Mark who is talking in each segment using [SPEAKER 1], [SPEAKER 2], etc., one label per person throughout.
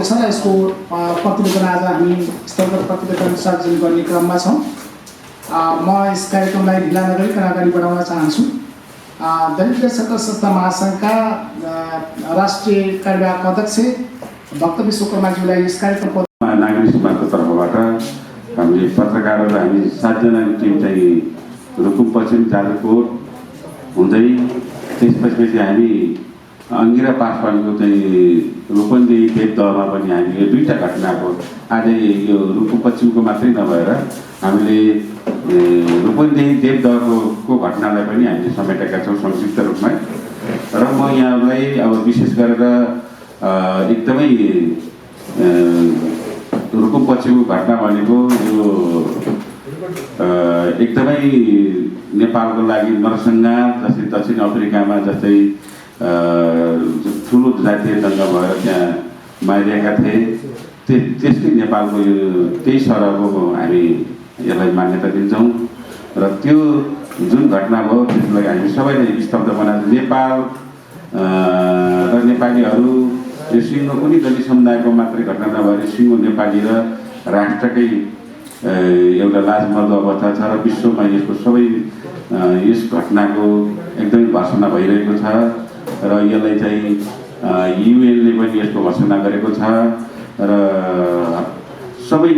[SPEAKER 1] छ यसको प्रतिवेदन आज हामी स्थलगत प्रतिवेदन सार्वजनिक गर्ने क्रममा छौँ। म यस कार्यक्रमलाई ढिला नगरिकन अगाडि बढाउन चाहन्छु। दलित लेखक संस्था महासङ्घका राष्ट्रिय कार्यवाहक अध्यक्ष भक्त विश्वकर्माज्यूलाई यस कार्यक्रमको
[SPEAKER 2] नागरिक समाजको तर्फबाट हामीले पत्रकारहरू हामी 7 जनाको टिम चाहिँ रुकुम पश्चिम जाजरकोट हुँदै त्यसपछि हामी अंगिरा पासवानको चाहिँ रूपन्देही देवदहमा पनि हामी यो दुईटा घटनाको आज यो रुकुम पश्चिमको मात्रै नभएर हामीले रूपन्देही देवदहको घटनालाई पनि हामीले समेटेका छौँ संक्षिप्त रूपमा। र म यहाँलाई अब विशेष गरेर एकदमै रुकुम पश्चिमको घटना भनेको यो एकदमै नेपालको लागि नरसंहार जस्तै दक्षिण अफ्रिकामा जस्तै ठुलो जातीय दङ्गा भएर त्यहाँ मारिएका थिए त्यसकै नेपालको यो त्यही सरहको हामी यसलाई मान्यता दिन्छौँ। र त्यो जुन घटना भयो त्यसलाई हामी सबैले स्तब्ध बनाएर नेपाल र नेपालीहरू यो सिङ्गो कुनै दलित समुदायको मात्रै घटना नभएर सिङ्गो नेपाली र राष्ट्रकै एउटा लाजमर्दो अवस्था छ र विश्वमा यसको सबै यस घटनाको एकदमै भर्सना भइरहेको छ र यसलाई चाहिँ युएनले पनि यसको भर्सना गरेको छ र सबै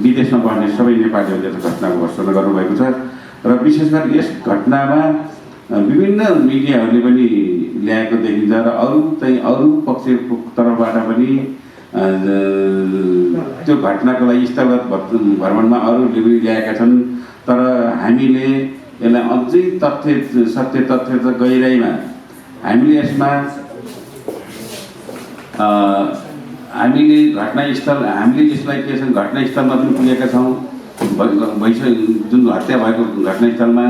[SPEAKER 2] विदेशमा बस्ने सबै नेपालीहरूले यस घटनाको भर्सना गर्नुभएको छ। र विशेष गरी यस घटनामा विभिन्न मिडियाहरूले पनि ल्याएको देखिन्छ र अरू पक्षको तर्फबाट पनि त्यो घटनाको लागि स्थलगत भ्रमणमा अरूले पनि ल्याएका छन्। तर हामीले यसलाई अझै सत्य तथ्य त गहिराइमा हामीले यसमा हामीले घटनास्थल हामीले यसलाई के छ घटनास्थलमा पनि पुगेका छौँ। जुन हत्या भएको घटनास्थलमा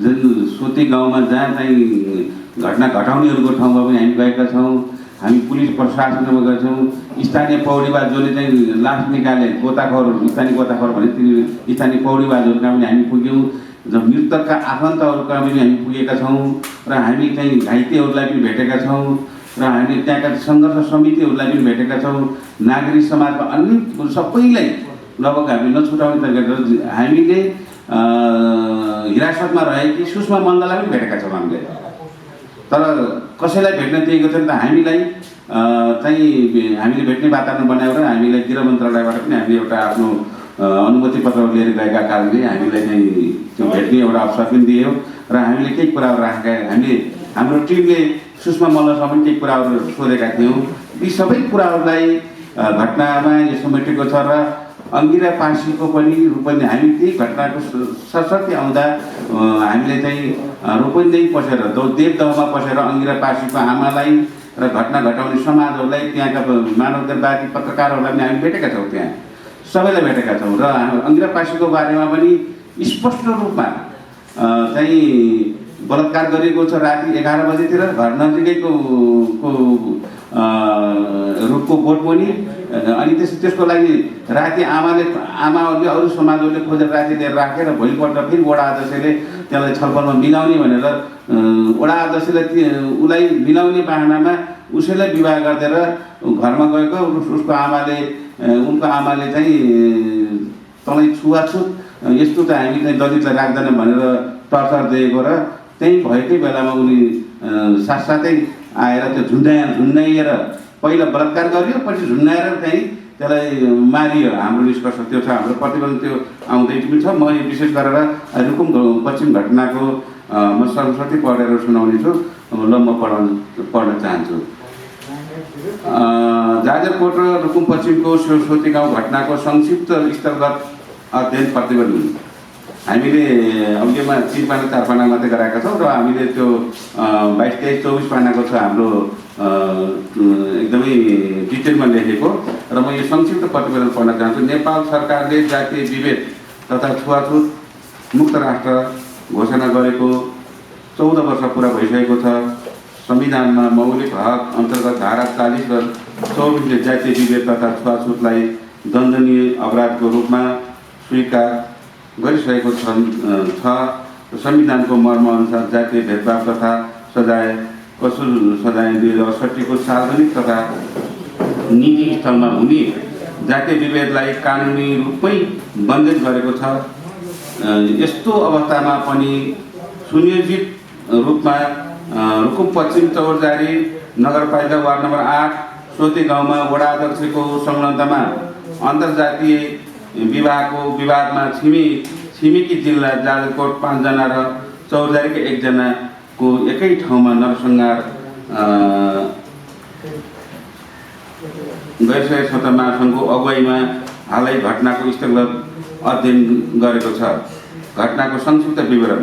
[SPEAKER 2] जुन सोती गाउँमा जहाँ चाहिँ घटना घटाउनेहरूको ठाउँमा पनि हामी गएका छौँ। हामी पुलिस प्रशासनमा गएका छौँ। स्थानीय पौडीबाज जसले चाहिँ लास निकाले गोताखोर स्थानीय गोताखोर भने स्थानीय पौडीबाजहरूका पनि हामी पुग्यौँ। मृतकका आफन्तहरूका पनि हामी पुगेका छौँ र हामी चाहिँ घाइतेहरूलाई पनि भेटेका छौँ र हामी त्यहाँका सङ्घर्ष समितिहरूलाई पनि भेटेका छौँ। नागरिक समाजका अन्य सबैलाई लगभग हामी नछुटाउने तरिका हामीले हिरासतमा रहेकी सुषमा मण्डललाई पनि भेटेका छौँ हामीले। तर कसैलाई भेट्न दिएको छैन त हामीलाई चाहिँ हामीले भेट्ने वातावरण बनाएर हामीलाई गृह मन्त्रालयबाट पनि हामीले एउटा आफ्नो अनुमति पत्र लिएर गएका कारणले हामीलाई चाहिँ त्यो भेट्ने एउटा अवसर पनि दियो र हामीले केही कुराहरू राखेका हामीले हाम्रो टिमले सुषमा मल्लसँग पनि केही कुराहरू सोधेका थियौँ। यी सबै कुराहरूलाई घटनामा यो समेटेको छ र अंगिरा पासीको पनि रूपन्देही हामी त्यही घटनाको सरसर्ती आउँदा हामीले चाहिँ रूपन्देही पसेर देवदहमा पसेर अंगिरा पासीको आमालाई र घटना घटाउने समाजहरूलाई त्यहाँका मानवतावादी पत्रकारहरूलाई पनि हामी भेटेका छौँ। त्यहाँ सबैलाई भेटेका छौँ र अंगिरा पासीको बारेमा पनि स्पष्ट रूपमा चाहिँ बलात्कार गरिएको छ राति 11 बजेतिर घर नजिकैको रुखको बोटमुनि। अनि त्यसको लागि राति आमाहरूले अरू समाजहरूले खोजेर राति लिएर राखेर भोलिपल्ट फेरि वडा अध्यक्षले त्यसलाई छलफलमा मिलाउने भनेर वडा अध्यक्षले उसलाई मिलाउने बाहनामा उसैलाई विवाह गरिदिएर घरमा गएको उनको आमाले चाहिँ तँलाई छुवाछुत यस्तो त हामी चाहिँ दलितलाई राख्दैन भनेर टर्चर दिएको र त्यही भएकै बेलामा उनी साथसाथै आएर त्यो झुन्डाइएर पहिला बलात्कार गरियो पछि झुन्डाएर चाहिँ त्यसलाई मारियो। हाम्रो निष्कर्ष त्यो छ, हाम्रो प्रतिवेदन त्यो आउँदै पनि छ। म विशेष गरेर रुकुम पश्चिम घटनाको म सरस्वती पढेर सुनाउने छु। ल म पढ्न चाहन्छु। जाजरकोट र रुकुम पश्चिमको सोती गाउँ घटनाको संक्षिप्त स्थलगत अध्ययन प्रतिवेदन हामीले अघिमा 3 पाना 4 पाना मात्रै गराएका छौँ र हामीले त्यो 22, 23, 24 पानाको छ हाम्रो एकदमै डिटेलमा लेखेको। र म यो संक्षिप्त प्रतिवेदन पढ्न चाहन्छु। नेपाल सरकारले जातीय विभेद तथा छुवाछुत मुक्त राष्ट्र घोषणा गरेको 14 वर्ष पुरा भइसकेको छ। संविधानमा मौलिक हक अन्तर्गत धारा 40 र 24ले जातीय विभेद तथा छुवाछुतलाई दण्डनीय अपराधको रूपमा स्वीकार गरिसकेको छ। संविधानको मर्मअनुसार जातीय भेदभाव तथा सजाय कसुर सजाय 2068 को सार्वजनिक तथा निजी स्थलमा हुने जातीय विभेदलाई कानुनी रूपमै बन्देज गरेको छ। यस्तो अवस्थामा पनि सुनियोजित रूपमा रुकुम पश्चिम चौरजारी नगरपालिका वार्ड नम्बर 8 सोते गाउँमा वडा अध्यक्षको संलग्नतामा अन्तर्जातीय विवाहको विवादमा छिमेकी जिल्ला जाजरकोट 5 जना र चौरजारीका 1 जनाको एकै ठाउँमा नरसंहार गैरसरकारी स्वतन्त्र महासङ्घको अगुवाईमा हालै घटनाको स्थलगत अध्ययन गरेको छ। घटनाको संक्षिप्त विवरण: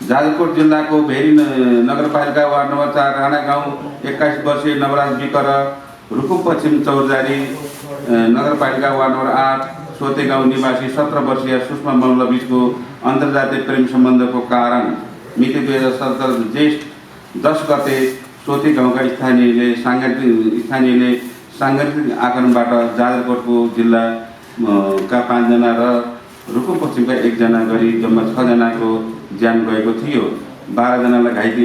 [SPEAKER 2] जाजरकोट जिल्लाको भेरी नगरपालिका वार्ड नम्बर 4 राणा गाउँ 21 वर्षीय नवराज विक र रुकुम पश्चिम चौरजारी नगरपालिका वार्ड नम्बर 8 सोते गाउँ निवासी 17 वर्षीय सुषमा मल्ल बीचको अन्तर्जातीय प्रेम सम्बन्धको कारण मिति 2017 जेठ 10 गते सोते गाउँका स्थानीयले साङ्गठिक आकरणबाट जाजरकोटको जिल्ला का 5 जना र रुकुम पश्चिमका 1 जना गरी जम्मा 6 जनाको ज्यान गएको थियो। 12 जनालाई घाइते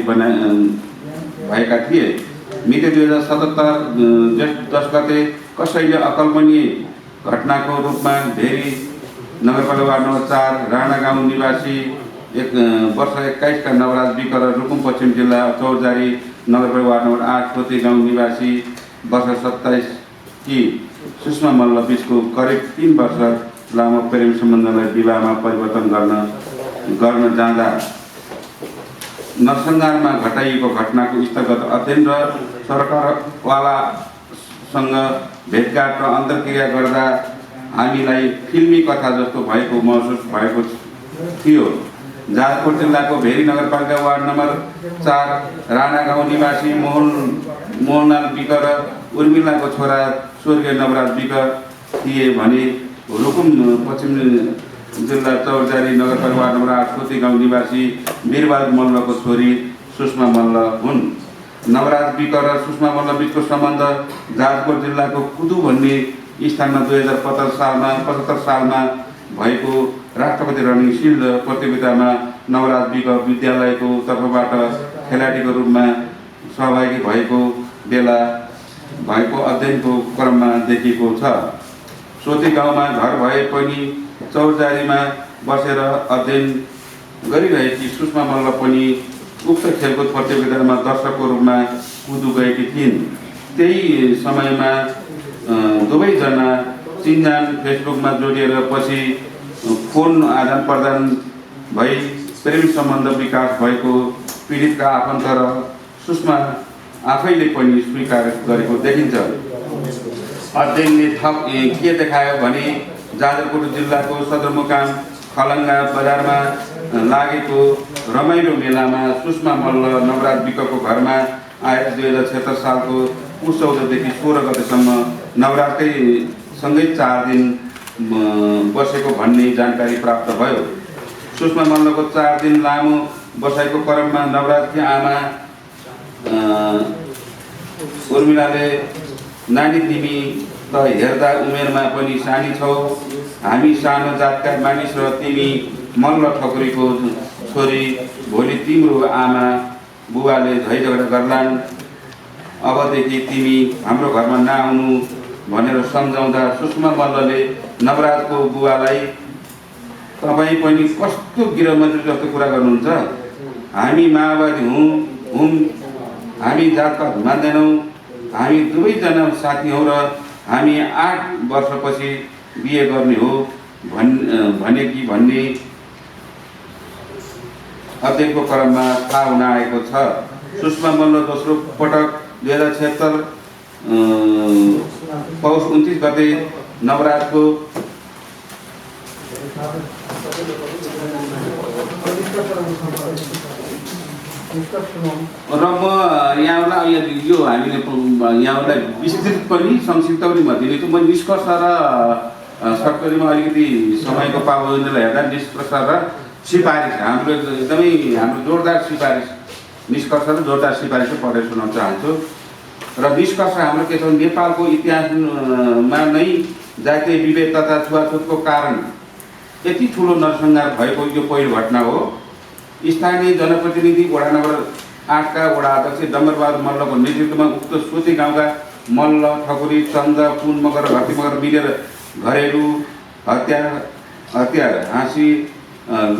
[SPEAKER 2] भएका थिए। मिति 2077 जेठ 10 गते कसैले अकल्पनीय घटनाको रूपमा भेरी नगरपालिका वार्ड नम्बर 4 राणा गाउँ निवासी 1 वर्ष 21 का नवराज विक र रुकुम पश्चिम जिल्ला चौरजारी नगरपालिका वार्ड नम्बर 8 सोते गाउँ निवासी वर्ष 27 की सुषमा मल्ल बीचको करिब 3 वर्ष लामो प्रेम सम्बन्धलाई विवाहमा परिवर्तन गर्न जाँदा नरसंहारमा घटाइएको घटनाको स्थलगत अध्ययन र सरकारवालासँग भेटघाट र अन्तर्क्रिया गर्दा हामीलाई फिल्मी कथा जस्तो भएको महसुस भएको थियो। जाजरकोट जिल्लाको भेरी नगरपालिका वार्ड नम्बर 4 राणा गाउँ निवासी मोहनलाल विक र उर्मिलाको छोरा स्वर्गीय नवराज विक थिए भने रुकुम पश्चिम जिल्ला चौरजारी नगरपालिका वार्ड नम्बर 8 सोते गाउँ निवासी वीरबहादुर मल्लको छोरी सुषमा मल्ल हुन्। नवराज विक र सुषमा मल्ल बीचको सम्बन्ध जाजरकोट जिल्लाको कुदु भन्ने स्थानमा 2075 सालमा भएको राष्ट्रपति रनिङ सिल्ड प्रतियोगितामा नवराज विक विद्यालयको तर्फबाट खेलाडीको रूपमा सहभागी भएको बेला भएको अध्ययनको क्रममा देखिएको छ। सोते गाउँमा घर भए पनि चौरजारीमा बसेर अध्ययन गरिरहेकी सुषमा मल्ल पनि उक्त खेलकुद प्रतियोगितामा दर्शकको रूपमा कुदु गएकी थिइन्। त्यही समयमा दुवैजना चिनजान फेसबुकमा जोडिएर पछि फोन आदान प्रदान भई प्रेम सम्बन्ध विकास भएको पीडितका आफन्त र सुषमा आफैले पनि स्वीकार गरेको देखिन्छ। अध्ययनले थप के देखायो भने जाजरकोट जिल्लाको सदरमुकाम खलङ्गा बजारमा लागेको रमाइलो मेलामा सुषमा मल्ल नवराज विकको घरमा आएर 2076 सालको पुस 14 देखि 16 गतेसम्म नवराजकै सँगै 4 दिन बसेको भन्ने जानकारी प्राप्त भयो। सुषमा मल्लको 4 दिन लामो बसाइको क्रममा नवराजकी आमा उर्मिलाले नानी तिमी त हेर्दा उमेरमा पनि सानी छौ, हामी सानो जातका मानिस र तिमी मल्ल ठकुरीको छोरी, भोलि तिम्रो आमा बुबाले झैझगडा गर्लान्, अबदेखि तिमी हाम्रो घरमा नआउनु भनेर सम्झाउँदा सुषमा मल्लले नवराजको बुबालाई तपाईँ पनि कस्तो गृहमन्त्री जस्तो कुरा गर्नुहुन्छ, हामी माओवादी हौँ, हामी जातपात मान्दैनौँ, हामी दुवैजना साथी हौँ र हामी 8 वर्षपछि बिहे गर्ने हो भने कि भन्ने अध्ययनको क्रममा थाहा हुन आएको छ। सुषमा मल्ल दोस्रो पटक 2076 पौष 29 गते नवराजको र म यहाँलाई यो हामीले यहाँलाई विस्तृत पनि संक्षिप्त पनि म दिनेछु। म निष्कर्ष र सर्टकरीमा अलिकति समयको पाबन्दीले हेर्दा निष्कर्ष र सिफारिस हाम्रो एकदमै हाम्रो जोरदार सिफारिस निष्कर्ष र जोरदार सिफारिस पढेर सुनाउन चाहन्छु। र निष्कर्ष हाम्रो के छ, नेपालको इतिहासमा नै जातीय विभेद तथा छुवाछुतको कारण यति ठुलो नरसंहार भएको यो पहिलो घटना हो। स्थानीय जनप्रतिनिधि वडा नम्बर 8 का वडा अध्यक्ष डम्बरबहादुर मल्लको नेतृत्वमा उक्त सोते गाउँका मल्ल ठकुरी चन्द पुन मगर घटी मगर मिलेर घरेलु हतियार हाँसी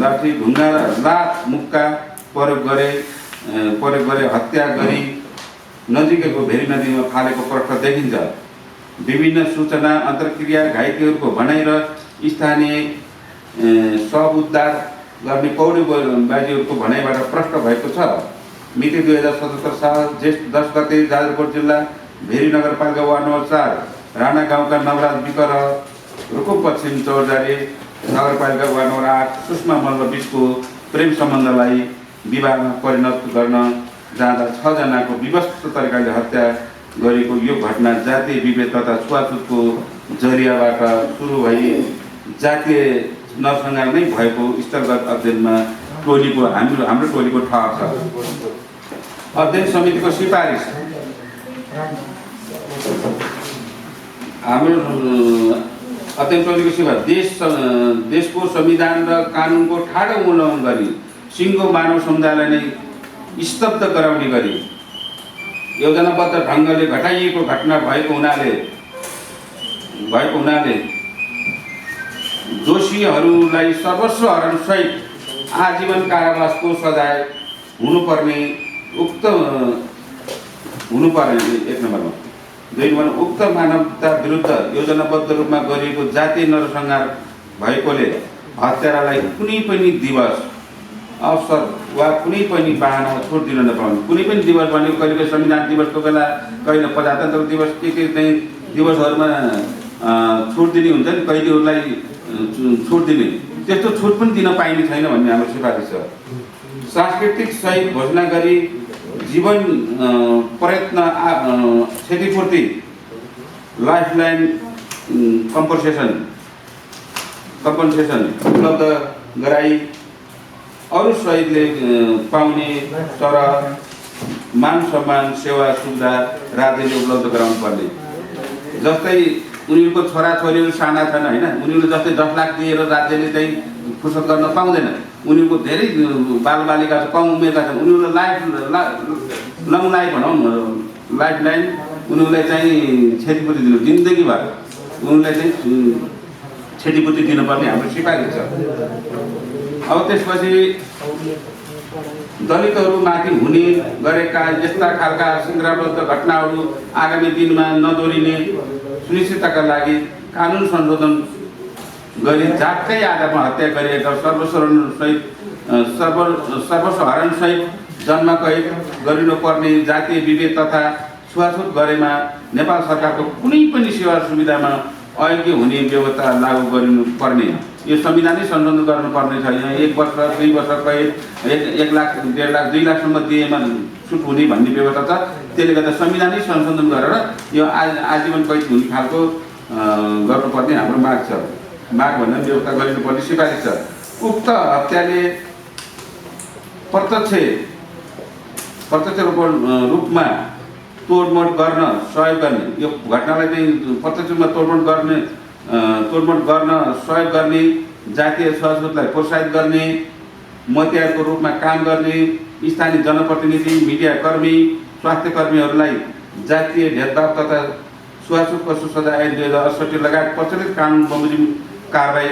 [SPEAKER 2] लाठी ढुङ्गा लात मुक्का प्रयोग गरे हत्या गरी नजिकैको भेरी नदीमा फालेको प्रश्न देखिन्छ। विभिन्न सूचना अन्तर्क्रिया घाइतेहरूको भनाइ र स्थानीय शव उद्धार गर्ने पौडेबाजीहरूको भनाइबाट प्रष्ट भएको छ। मिति 2077 साल जेष्ठ 10 गते जाजरकोट जिल्ला भेरी नगरपालिका वार्ड नम्बर 4 राणा गाउँका नवराज विक र रुकुम पश्चिम चौरजारी नगरपालिका वार्ड नम्बर 8 सुषमा मल्ल बीचको प्रेम सम्बन्धलाई विवाहमा परिणत गर्न जाँदा 6 जनाको विवस्त तरिकाले हत्या गरेको यो घटना जातीय विभेद तथा छुवाछुतको जरियाबाट सुरु भई जातीय नरसंहार नै भएको स्थलगत अध्ययनमा हाम्रो टोलीको ठहर छ। अध्ययन समितिको सिफारिस हाम्रो अध्ययन टोलीको सिफारिस देशको संविधान र कानुनको ठाडो उल्लङ्घन गरी सिङ्गो मानव समुदायलाई नै स्तब्ध गराउने गरी योजनाबद्ध ढङ्गले घटाइएको घटना भएको हुनाले दोषीहरूलाई सर्वस्व हरणसहित आजीवन कारावासको सजाय हुनुपर्ने एक नम्बरमा 2 नम्बर उक्त मानवता विरुद्ध योजनाबद्ध रूपमा गरिएको जातीय नरसंहार भएकोले हत्यारालाई कुनै पनि दिवस अवसर वा कुनै पनि बाहनामा छुट दिन नपाउने। कुनै पनि दिवस भनेको कहिले संविधान दिवसको बेला कहिले प्रजातन्त्र दिवस के चाहिँ दिवसहरूमा छुट दिने हुन्छ नि, कैदीहरूलाई छुट दिने, त्यस्तो छुट पनि दिन पाइने छैन भन्ने हाम्रो सिफारिस छ। सांस्कृतिक सहित घोषणा गरी जीवन प्रयत्न क्षतिपूर्ति लाइफलाइन कम्पनसेसन उपलब्ध गराई अरू शहीदले पाउने तर मान सम्मान सेवा सुविधा राज्यले उपलब्ध गराउनु पर्ने। जस्तै उनीहरूको छोराछोरीहरू साना छन् होइन, उनीहरूले जस्तै 10 लाख दिएर राज्यले चाहिँ फुर्सद गर्न पाउँदैन। उनीहरूको धेरै बालबालिका कम उमेरका छन्, उनीहरूलाई लङ लाइफ भनौँ लाइफलाइन उनीहरूलाई चाहिँ क्षतिपूर्ति दिनु, जिन्दगीभर उनीहरूलाई चाहिँ क्षतिपूर्ति दिनुपर्ने हाम्रो सिफारिस छ। अब त्यसपछि दलितहरूमाथि हुने गरेका यस्ता खालका सङ्ग्रामबद्ध घटनाहरू आगामी दिनमा नदोहोरिने सुनिश्चितताका लागि कानुन संशोधन गरी जातकै आधारमा हत्या गरिएका सर्वस्व हरणसहित जन्म कैद गरिनुपर्ने जातीय विभेद तथा छुवाछुत गरेमा नेपाल सरकारको कुनै पनि सेवा सुविधामा अयोग्य हुने व्यवस्था लागू गरिनुपर्ने। यो संविधानै संशोधन गर्नुपर्ने छ। यहाँ 1 वर्ष 2 वर्ष कैद 1 लाख 1.5 लाख 2 लाखसम्म दिएमा छुट हुने भन्ने व्यवस्था छ। त्यसले गर्दा संविधानै संशोधन गरेर यो आजीवन कैद हुने खालको गर्नुपर्ने हाम्रो माग छ। माग भन्दा व्यवस्था गरिनुपर्ने सिफारिस छ। उक्त हत्याले प्रत्यक्ष रूपमा तोडमोड गर्न सहयोग गर्ने, यो घटनालाई चाहिँ प्रत्यक्ष रूपमा तोडमोड गर्न सहयोग गर्ने, जातीय छुवाछुतलाई प्रोत्साहित गर्ने, मतियारको रूपमा काम गर्ने, स्थानीय जनप्रतिनिधि, मिडियाकर्मी, स्वास्थ्य कर्मीहरूलाई जातीय भेदभाव तथा छुवाछुतको सजाय ऐन 2068 लगायत प्रचलित कानुन बमोजिम कारबाही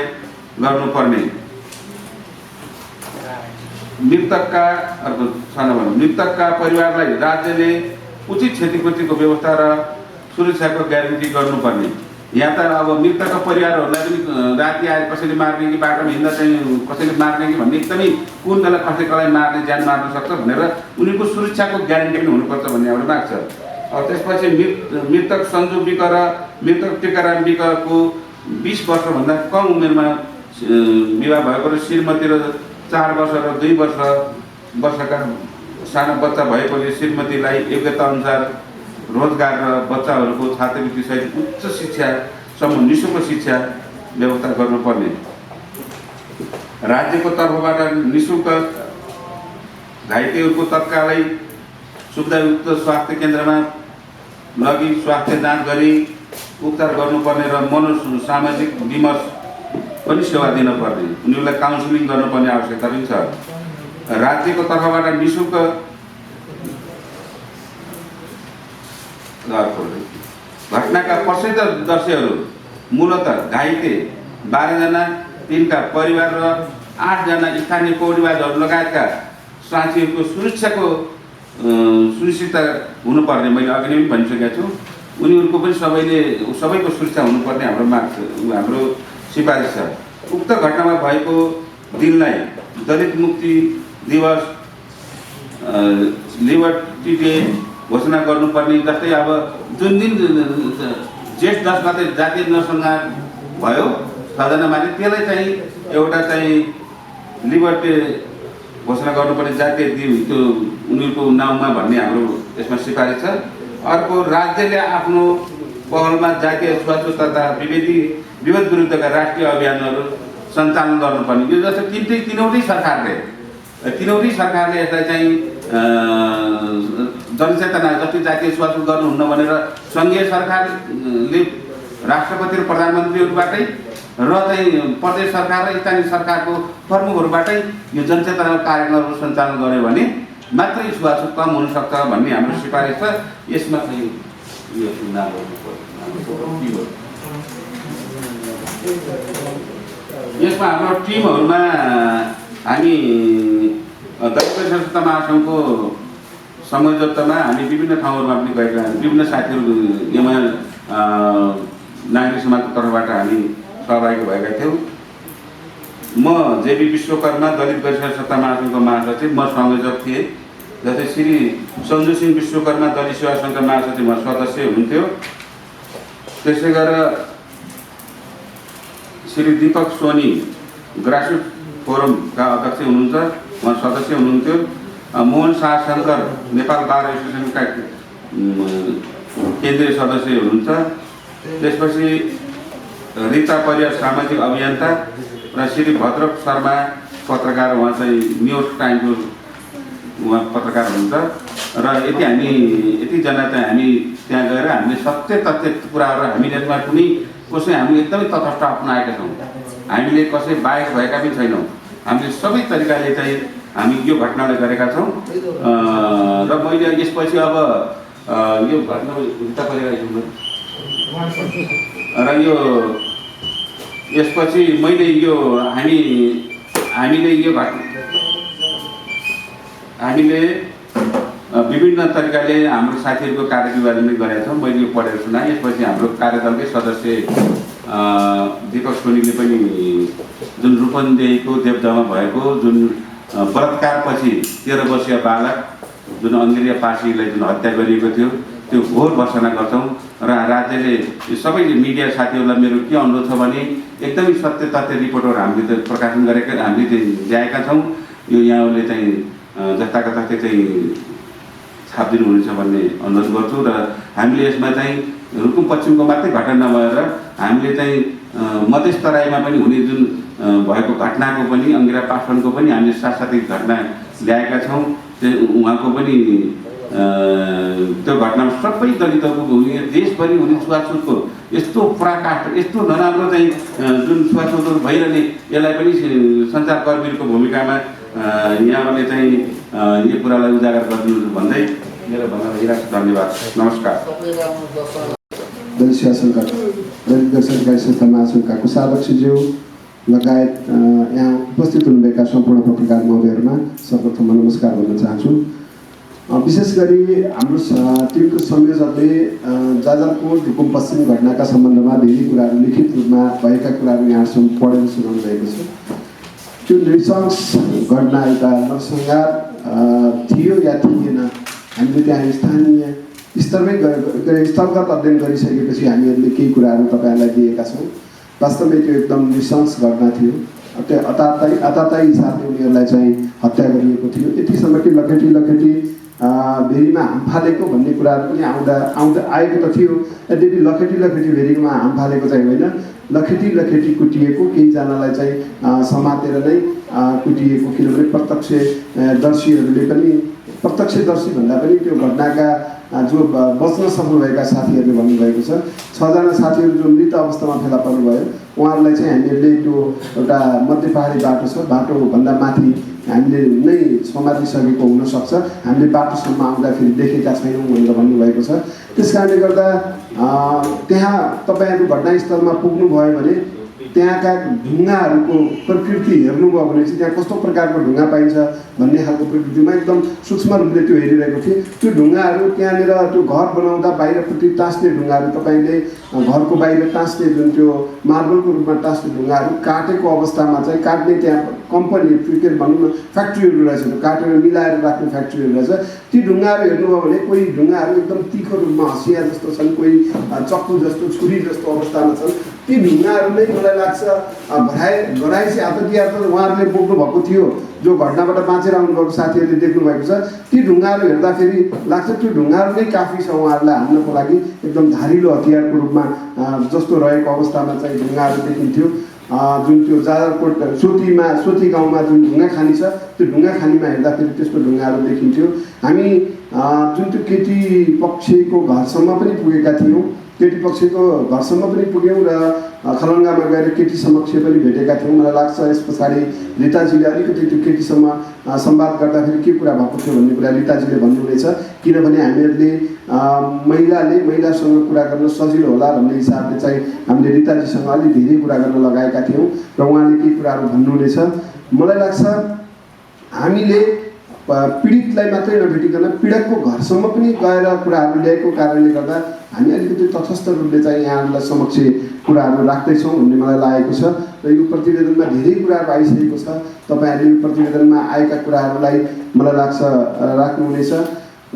[SPEAKER 2] गर्नुपर्ने। मृतकका परिवारलाई राज्यले उचित क्षतिपूर्तिको व्यवस्था र सुरक्षाको ग्यारेन्टी गर्नुपर्ने। यहाँ त अब मृतकका परिवारहरूलाई पनि राति आएर कसैले मार्ने कि बाटोमा हिँड्दा चाहिँ कसैले मार्ने कि भन्ने एकदमै कुन बेला कसैलाई मार्ने ज्यान मार्न सक्छ भनेर उनीहरूको सुरक्षाको ग्यारेन्टी पनि हुनुपर्छ भन्ने हाम्रो माग छ। त्यसपछि मृतक सन्जु विक र मृतक टिकाराम विकको 20 वर्षभन्दा कम उमेरमा विवाह भएको र श्रीमती र 4 वर्ष र 2 वर्षका सानो बच्चा भएकोले श्रीमतीलाई योग्यता अनुसार रोजगार र बच्चाहरूको छात्रवृत्ति सहित उच्च शिक्षासम्म निःशुल्क शिक्षा व्यवस्था गर्नुपर्ने। राज्यको तर्फबाट निःशुल्क घाइतेहरूको तत्कालै सुविधायुक्त स्वास्थ्य केन्द्रमा लगी स्वास्थ्य जाँच गरी उपचार गर्नुपर्ने र मनोसामाजिक विमर्श पनि सेवा दिनुपर्ने। उनीहरूलाई काउन्सिलिङ गर्नुपर्ने आवश्यकता पनि छ। राज्यको तर्फबाट निःशुल्क घटनाका प्रत्यक्षदर्शीहरू मूलतः घाइते 12 जना, तिनका परिवार र 8 जना स्थानीय पौडीबाजहरू लगायतका साथीहरूको सुरक्षाको सुनिश्चित हुनुपर्ने मैले अघि नै पनि भनिसकेको छु। उनीहरूको पनि सबैको सुरक्षा हुनुपर्ने हाम्रो माग छ, हाम्रो सिफारिस छ। उक्त घटनामा भएको दिनलाई दलित मुक्ति दिवस, लिबर्टी डे घोषणा गर्नुपर्ने। जस्तै अब जुन दिन जेठ 10 गते जातीय नरसंहार भयो 6 जना मारे, त्यसलाई चाहिँ एउटा चाहिँ लिबर्टी घोषणा गर्नुपर्ने जातीय दिन त्यो उनीहरूको नाउँमा भन्ने हाम्रो यसमा सिफारिस छ। अर्को, राज्यले आफ्नो पहलमा जातीय छुवाछुत तथा विभेद विरुद्धका राष्ट्रिय अभियानहरू सञ्चालन गर्नुपर्ने। यो जस्तो तिनवटै सरकारले यसलाई चाहिँ जनचेतना जति जातीय छुवाछुत गर्नुहुन्न भनेर सङ्घीय सरकारले राष्ट्रपति र प्रधानमन्त्रीहरूबाटै र चाहिँ प्रदेश सरकार र स्थानीय सरकारको प्रमुखहरूबाटै यो जनचेतना कार्यक्रमहरू सञ्चालन गर्यो भने मात्रै छुवाछुत कम हुनसक्छ भन्ने हाम्रो सिफारिस छ। यसमा चाहिँ यो यसमा हाम्रो टिमहरूमा हामी दलित सशक्त महासङ्घको संयोजकतामा हामी विभिन्न ठाउँहरूमा पनि गएका, विभिन्न साथीहरू यहाँ नागरिक समाजको तर्फबाट हामी सहभागी भएका थियौँ। म जेबी विश्वकर्मा दलित सशक्त महासङ्घको महासचिव, म संयोजक थिएँ। जस्तै श्री सञ्जु सिंह विश्वकर्मा दलित सेवा सङ्घका महासचिव म सदस्य हुनुहुन्थ्यो। त्यसै गरेर श्री दीपक सोनी ग्रासरुट फोरमका अध्यक्ष हुनुहुन्छ, उहाँ सदस्य हुनुहुन्थ्यो। मोहन शाह शङ्कर नेपाल बार एसोसिएसनका केन्द्रीय सदस्य हुनुहुन्छ। त्यसपछि रीता परियार सामाजिक अभियन्ता र श्री भद्र शर्मा पत्रकार, उहाँ चाहिँ न्युयोर्क टाइमको उहाँ पत्रकार हुनुहुन्छ। र यतिजना चाहिँ हामी त्यहाँ गएर हामीले सत्य तथ्य कुराहरू हामीले यसमा कसै हामी एकदमै तटस्थ अपनाएका छौँ। हामीले कसै बाहेक भएका पनि छैनौँ। हामीले सबै तरिकाले चाहिँ हामी यो घटनालाई गरेका छौँ। र मैले यसपछि अब यो घटना रीता परियार र यो यसपछि मैले यो हामीले विभिन्न तरिकाले हाम्रो साथीहरूको कार्यविभाजन गरेका छौँ। मैले यो पढेर सुनाएँ। यसपछि हाम्रो कार्यदलकै सदस्य दीपक सोनीले पनि जुन रूपन्देहीको देवदामा भएको जुन बलात्कारपछि 13 वर्षीय बालक जुन अङ्ग्रेजी पासीलाई जुन हत्या गरिएको थियो त्यो घोर भर्सना गर्छौँ। र राज्यले सबै मिडिया साथीहरूलाई मेरो के अनुरोध छ भने एकदमै सत्य तथ्य रिपोर्टहरू हामीले प्रकाशन गरेका हामीले ल्याएका छौँ। यो यहाँहरूले चाहिँ जस्ताका तथ्य चाहिँ छापिदिनु हुनेछ भन्ने अनुरोध गर्छु। र हामीले यसमा चाहिँ रुकुम पश्चिमको मात्रै घटना नभएर हामीले चाहिँ मधेस तराईमा पनि हुने जुन भएको घटनाको पनि अङ्गिरा पासवानको पनि हामीले साथसाथै घटना ल्याएका छौँ। उहाँको पनि त्यो घटनामा सबै दलितहरूको हुने देशभरि हुने छुवाछुतको यस्तो पराकाष्ठ यस्तो नराम्रो चाहिँ जुन छुवाछुतहरू भइरहने यसलाई पनि सञ्चारकर्मीहरूको भूमिकामा यहाँले चाहिँ यो कुरालाई उजागर गरिदिनु भन्दै मेरो भन्न गइरहेको छु। धन्यवाद, नमस्कार।
[SPEAKER 3] दलित सेवा सङ्घका दलित सरकारी संस्था महासङ्घका कोषाध्यक्षज्यू लगायत यहाँ उपस्थित हुनुभएका सम्पूर्ण पत्रकार महोदयहरूमा सर्वप्रथम नमस्कार भन्न चाहन्छु। विशेष गरी हाम्रो टिमको संयोजकले जाजरकोट रुकुम पश्चिम घटनाका सम्बन्धमा धेरै कुराहरू लिखित रूपमा भएका कुराहरू यहाँसम्म पढेर सुनाउनु भएको छ। त्यो नृशंस घटना एउटा नरसंहार थियो या थिएन, हामीले त्यहाँ स्थानीय स्तरमै स्थलगत अध्ययन गरिसकेपछि हामीहरूले केही कुराहरू तपाईँहरूलाई दिएका छौँ। वास्तवमै त्यो एकदम नृशंस घटना थियो। त्यो अताताई हिसाबले उनीहरूलाई चाहिँ हत्या गरिएको थियो। यतिसम्म कि लखेटी भेरीमा हाम फालेको भन्ने कुराहरू पनि आएको त थियो। यद्यपि लखेटी भेरीमा हाम फालेको चाहिँ होइन, लखेटी कुटिएको, केहीजनालाई चाहिँ समातेर नै कुटिएको। किनभने प्रत्यक्षदर्शीहरूले पनि प्रत्यक्षदर्शी भन्दा पनि त्यो घटनाका जो बच्न सफल भएका साथीहरूले भन्नुभएको छ 6 जना साथीहरू जो मृत अवस्थामा फेला पर्नुभयो उहाँहरूलाई चाहिँ हामीहरूले त्यो एउटा मध्य पहाडी बाटो छ, बाटोभन्दा माथि हामीले नै समातिसकेको हुनसक्छ, हामीले बाटोसम्म आउँदाखेरि देखेका छैनौँ भनेर भन्नुभएको छ। त्यस कारणले गर्दा त्यहाँ तपाईँहरू घटनास्थलमा पुग्नुभयो भने त्यहाँका ढुङ्गाहरूको प्रकृति हेर्नुभयो भने चाहिँ त्यहाँ कस्तो प्रकारको ढुङ्गा पाइन्छ भन्ने खालको प्रकृतिमा एकदम सूक्ष्म रूपले त्यो हेरिरहेको थिएँ। त्यो ढुङ्गाहरू त्यहाँनिर त्यो घर बनाउँदा बाहिरपट्टि टाँस्ने ढुङ्गाहरू, तपाईँले घरको बाहिर टाँस्ने जुन त्यो मार्बलको रूपमा टाँस्ने ढुङ्गाहरू काटेको अवस्थामा चाहिँ काट्ने त्यहाँ कम्पनी के भनौँ न फ्याक्ट्रीहरू रहेछ, त्यो काटेर मिलाएर राख्ने फ्याक्ट्रीहरू रहेछ। ती ढुङ्गाहरू हेर्नुभयो भने कोही ढुङ्गाहरू एकदम तिखो रूपमा हँसिया जस्तो छन्, कोही चक्कु जस्तो छुरी जस्तो अवस्थामा छन्। ती ढुङ्गाहरू नै मलाई लाग्छ घराइसी आतङ्किया त उहाँहरूले बोक्नु भएको थियो, जो घटनाबाट बाँचेर आउनुभएको साथीहरूले देख्नु भएको छ। ती ढुङ्गाहरू हेर्दाखेरि लाग्छ त्यो ढुङ्गाहरू नै काफी छ उहाँहरूलाई हान्नको लागि, एकदम धारिलो हतियारको रूपमा जस्तो रहेको अवस्थामा चाहिँ ढुङ्गाहरू देखिन्थ्यो। जुन त्यो जाजरकोट सोती गाउँमा जुन ढुङ्गा खानी छ, त्यो ढुङ्गा खानीमा हेर्दाखेरि त्यस्तो ढुङ्गाहरू देखिन्थ्यो। हामी जुन त्यो केटी पक्षको घरसम्म पनि पुगेका थियौँ, केटी पक्षको घरसम्म पनि पुग्यौँ र खलङ्गामा गएर केटी समक्ष पनि भेटेका थियौँ। मलाई लाग्छ यस पछाडि रिताजीले अलिकति त्यो केटीसँग संवाद गर्दाखेरि के कुरा भएको थियो भन्ने कुरा रिताजीले भन्नुहुनेछ, किनभने हामीहरूले महिलासँग कुरा गर्न सजिलो होला भन्ने हिसाबले चाहिँ हामीले रिताजीसँग अलि धेरै कुरा गर्न लगाएका थियौँ र उहाँले केही कुराहरू भन्नुहुनेछ। मलाई लाग्छ हामीले पीडितलाई मात्रै नभेटिकन पीडकको घरसम्म पनि गएर कुराहरू ल्याएको कारणले गर्दा हामी अलिकति तटस्थ रूपले चाहिँ यहाँहरूलाई समक्ष कुराहरू राख्दैछौँ भन्ने मलाई लागेको छ र यो प्रतिवेदनमा धेरै कुराहरू आइसकेको छ। तपाईँहरूले यो प्रतिवेदनमा आएका कुराहरूलाई मलाई लाग्छ राख्नुहुनेछ